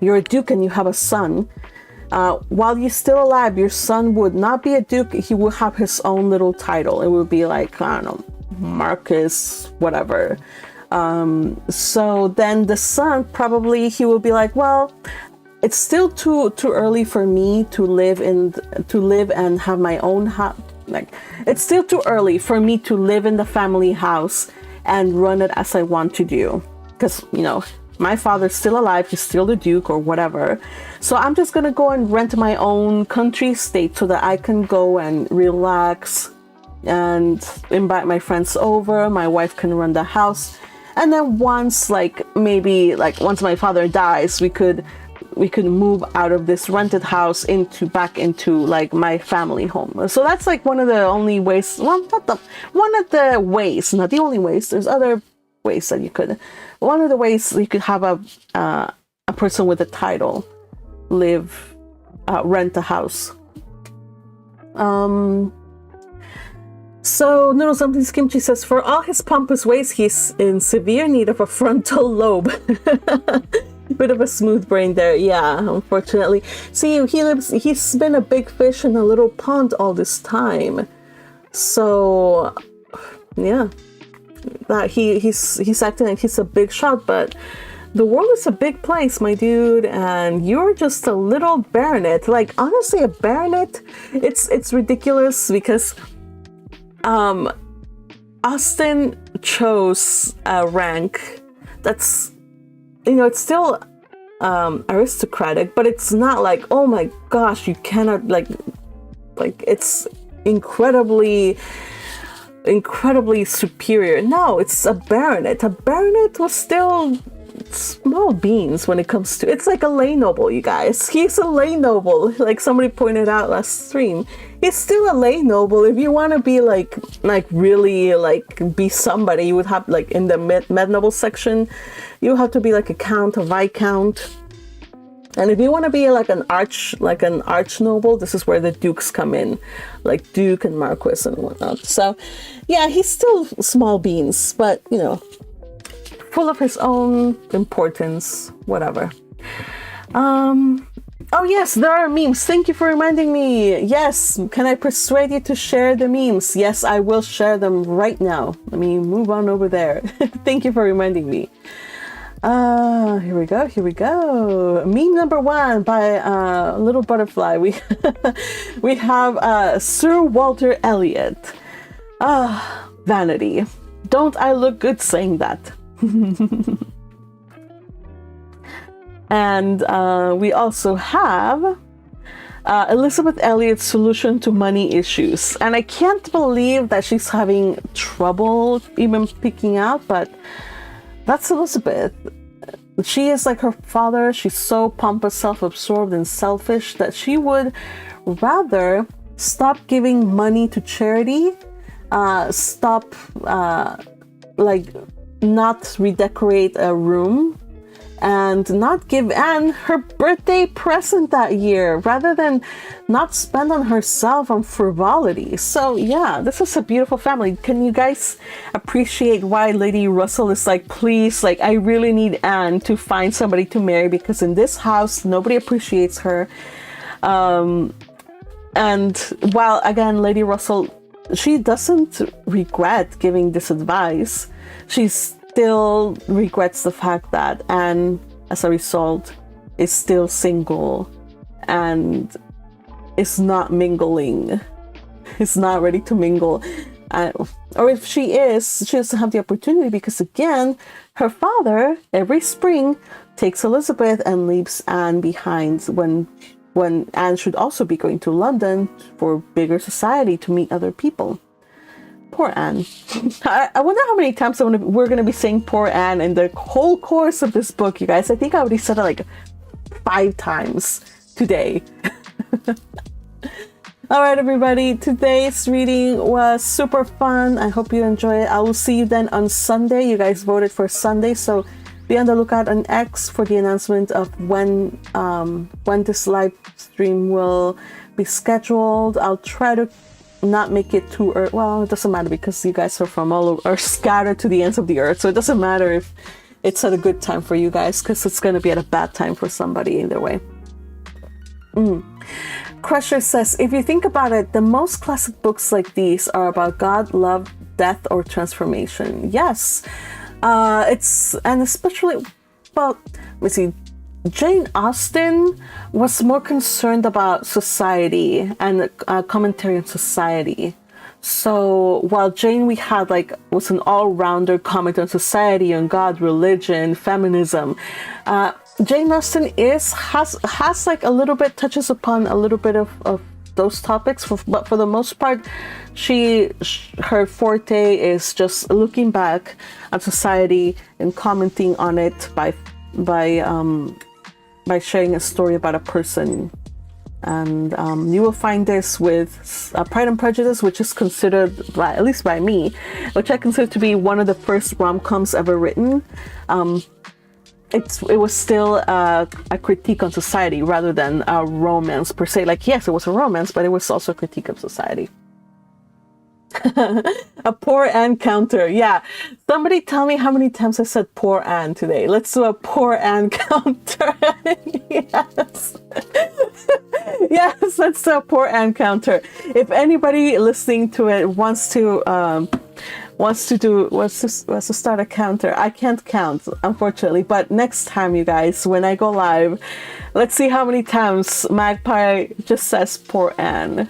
You're a duke and you have a son. While you're still alive, your son would not be a duke. He would have his own little title. It would be like, I don't know, Marcus, whatever. So then the son, probably he will be like, well, it's still too early for me to live and have my own house. Like, it's still too early for me to live in the family house and run it as I want to do. Because, my father's still alive, he's still the Duke or whatever. So I'm just gonna go and rent my own country estate so that I can go and relax and invite my friends over. My wife can run the house. And then once, once my father dies, we could move out of this rented house back into like my family home. So that's like one of the only ways, one of the ways, not the only ways. There's other ways that you could. One of the ways you could have a person with a title rent a house. So Noodle Something's Kimchi says, for all his pompous ways, he's in severe need of a frontal lobe. Bit of a smooth brain there. Yeah, unfortunately. See, he's been a big fish in a little pond all this time. So, yeah. That he's acting like he's a big shot, but the world is a big place, my dude, and you're just a little baronet. Like, honestly, a baronet, it's ridiculous because Austen chose a rank that's, it's still aristocratic, but it's not like, oh my gosh, you cannot like it's incredibly superior. No, it's a baronet. A baronet was still small beans when it comes to, it's like a lay noble, you guys. He's a lay noble, like somebody pointed out last stream. He's still a lay noble. If you want to be like really like be somebody, you would have like in the med noble section, you have to be like a count, a viscount. And if you want to be like an arch noble, this is where the dukes come in, like duke and marquis and whatnot. So yeah, he's still small beans, but full of his own importance, whatever. Oh yes, there are memes. Thank you for reminding me. Yes, can I persuade you to share the memes? Yes, I will share them right now. Let me move on over there. Thank you for reminding me. Here we go. Meme number 1 by Little Butterfly. We have Sir Walter Elliot. Vanity. Don't I look good saying that? And we also have Elizabeth Elliot's solution to money issues. And I can't believe that she's having trouble even picking out, but that's Elizabeth. She is like her father. She's so pompous, self-absorbed, and selfish that she would rather stop giving money to charity, not redecorate a room, and not give Anne her birthday present that year, rather than not spend on herself on frivolity. So yeah, this is a beautiful family. Can you guys appreciate why Lady Russell is like, please, like, I really need Anne to find somebody to marry, because in this house nobody appreciates her. And while again, Lady Russell, she doesn't regret giving this advice, she still regrets the fact that Anne, as a result, is still single and is not mingling, is not ready to mingle. Or if she is, she doesn't have the opportunity, because again, her father every spring takes Elizabeth and leaves Anne behind when Anne should also be going to London for bigger society to meet other people. Poor Anne. I wonder how many times we're going to be saying poor Anne in the whole course of this book, you guys. I think I already said it like 5 times today. Alright, everybody. Today's reading was super fun. I hope you enjoy it. I will see you then on Sunday. You guys voted for Sunday, so be on the lookout on X for the announcement of when this live stream will be scheduled. I'll try to not make it too early. Well, it doesn't matter because you guys are from all over, are scattered to the ends of the earth, so it doesn't matter if it's at a good time for you guys, because it's going to be at a bad time for somebody either way. Crusher says, if you think about it, the most classic books like these are about God, love, death, or transformation. Yes. And especially, well, let me see, Jane Austen was more concerned about society and commentary on society. So while Jane we had like was an all-rounder comment on society, on God, religion, feminism, Jane Austen has like a little bit touches upon a little bit of those topics, but for the most part, her forte is just looking back at society and commenting on it by sharing a story about a person. And you will find this with Pride and Prejudice, which is considered, at least by me, which I consider to be one of the first rom-coms ever written. It was still a critique on society rather than a romance per se. Like, yes, it was a romance, but it was also a critique of society. A poor Anne counter. Yeah. Somebody tell me how many times I said poor Anne today. Let's do a poor Anne counter. Yes. Yes, let's do a poor Anne counter. If anybody listening to it wants to start a counter, I can't count, unfortunately, but next time, you guys, when I go live, let's see how many times Magpie just says poor Anne.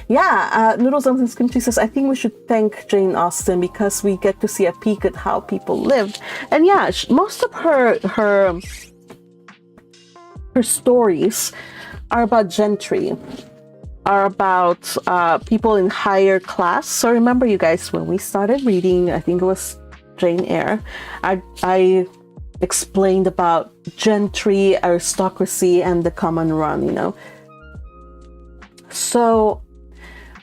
Noodles and Kimchi says, I think we should thank Jane Austen because we get to see a peek at how people lived. And yeah, most of her stories are about gentry, are about people in higher class. So remember, you guys, when we started reading, I think it was Jane Eyre, I explained about gentry, aristocracy, and the common run, you know. So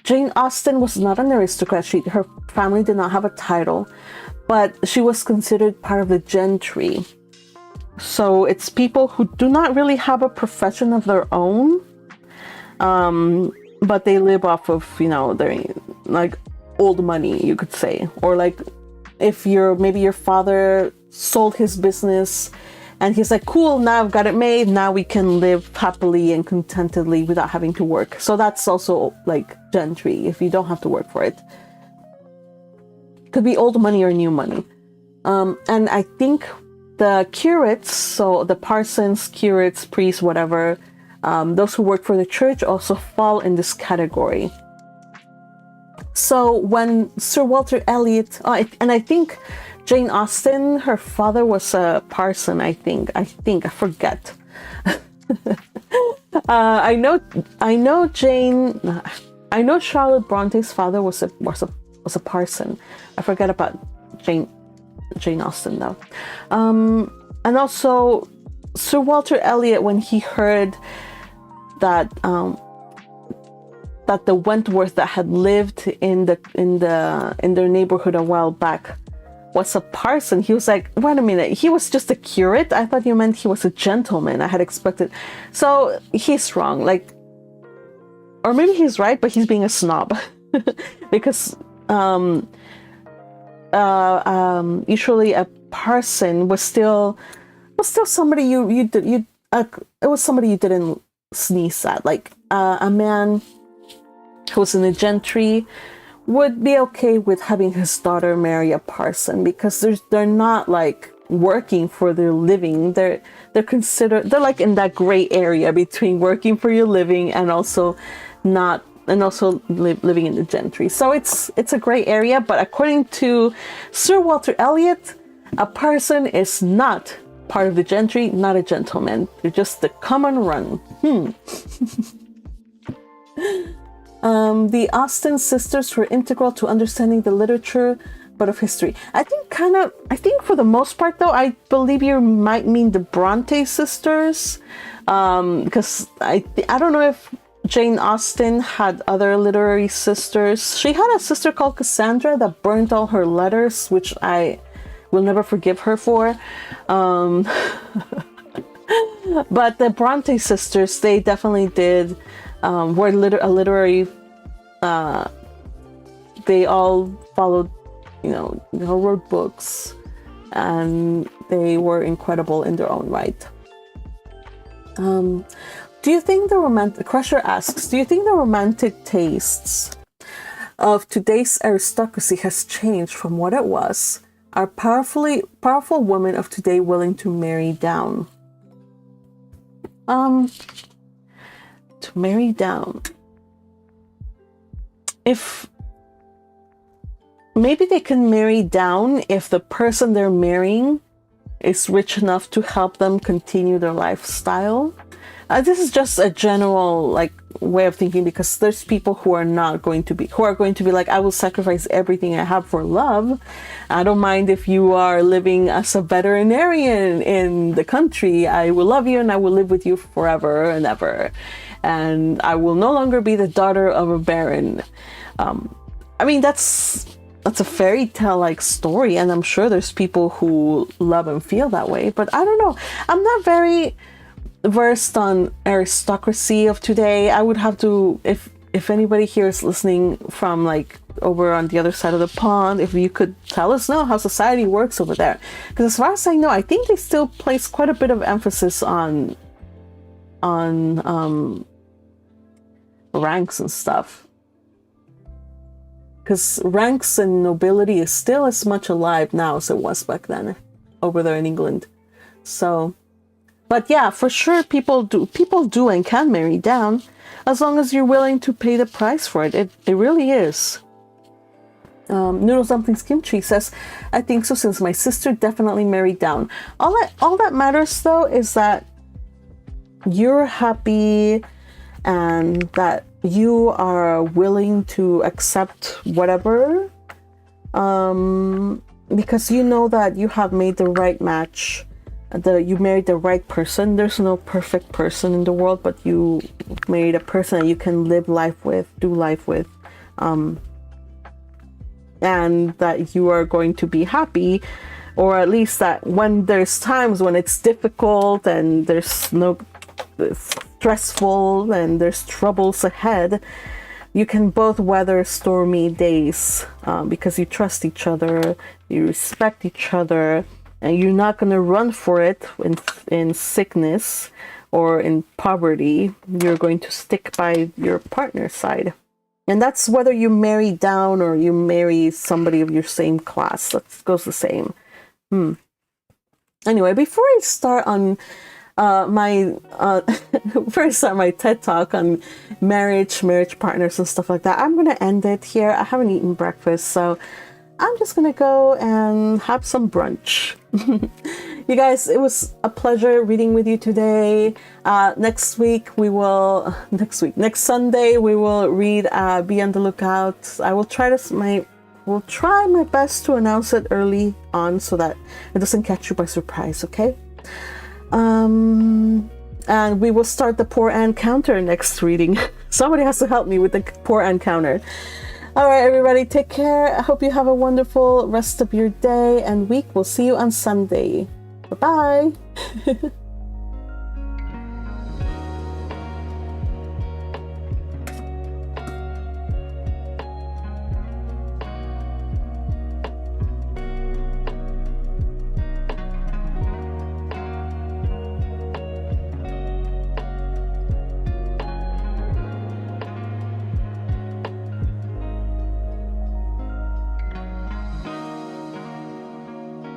Jane Austen was not an aristocrat. Her family did not have a title, but she was considered part of the gentry. So it's people who do not really have a profession of their own, but they live off of, you know, their like old money, you could say. Or like if maybe your father sold his business and he's like, cool, now I've got it made, now we can live happily and contentedly without having to work. So that's also like gentry, if you don't have to work for it. Could be old money or new money. And I think the curates, so the parsons, curates, priests, whatever, those who work for the church also fall in this category. So when Sir Walter Elliot, and I think Jane Austen, her father was a parson, I forget. I know Charlotte Bronte's father was a parson. I forget about Jane Austen though. And also Sir Walter Elliot, when he heard that the Wentworth that had lived in their neighborhood a while back was a parson, he was like, wait a minute, he was just a curate? I thought you meant he was a gentleman. I had expected. So he's wrong, like, or maybe he's right, but he's being a snob. Because usually a parson was still somebody it was somebody you didn't sneeze at. Like a man who was in the gentry would be okay with having his daughter marry a parson, because they're not like working for their living. They're like in that gray area between working for your living and also not, and also living in the gentry. So it's a gray area, but according to Sir Walter Elliot, a parson is not part of the gentry, not a gentleman. They're just the common run. The Austen sisters were integral to understanding the literature, but of history. I think for the most part, though, I believe you might mean the Bronte sisters, because I don't know if Jane Austen had other literary sisters. She had a sister called Cassandra that burned all her letters, which I will never forgive her for. But the Bronte sisters, they definitely did, were a literary, they all followed, they all wrote books, and they were incredible in their own right. Do you think Crusher asks, do you think the romantic tastes of today's aristocracy has changed from what it was? Are powerful women of today willing to marry down? To marry down. if maybe they can marry down if the person they're marrying is rich enough to help them continue their lifestyle. This is just a general like way of thinking, because there's people who are going to be like, I will sacrifice everything I have for love. I don't mind if you are living as a veterinarian in the country. I will love you and I will live with you forever and ever. And I will no longer be the daughter of a baron. I mean, that's a fairy tale like story, and I'm sure there's people who love and feel that way, but I don't know. I'm not very versed on aristocracy of today. I would have to, if anybody here is listening from like over on the other side of the pond, if you could tell us how society works over there, because as far as I know, I think they still place quite a bit of emphasis on ranks and stuff, because ranks and nobility is still as much alive now as it was back then over there in England. So, but yeah, for sure, people do and can marry down, as long as you're willing to pay the price for it. It really is. Noodle Dumplings Kimchi says, I think so, since my sister definitely married down. All that matters though is that you're happy and that you are willing to accept whatever, because you know that you have made the right match, you married the right person. There's no perfect person in the world, but you married a person that you can live life with, do life with, and that you are going to be happy, or at least that when there's times when it's difficult and there's stressful and there's troubles ahead, you can both weather stormy days, because you trust each other, you respect each other, and you're not going to run for it in sickness or in poverty. You're going to stick by your partner's side. And that's whether you marry down or you marry somebody of your same class. That goes the same. Anyway, before I start on before I start my TED Talk on marriage partners and stuff like that, I'm going to end it here. I haven't eaten breakfast, so I'm just going to go and have some brunch. You guys, it was a pleasure reading with you today. Next Sunday, we will read Be on the Lookout. I will try my best to announce it early on so that it doesn't catch you by surprise, okay? And we will start the Poor Anne counter next reading. Somebody has to help me with the Poor Anne counter. All right, everybody, take care. I hope you have a wonderful rest of your day and week. We'll see you on Sunday. Bye-bye.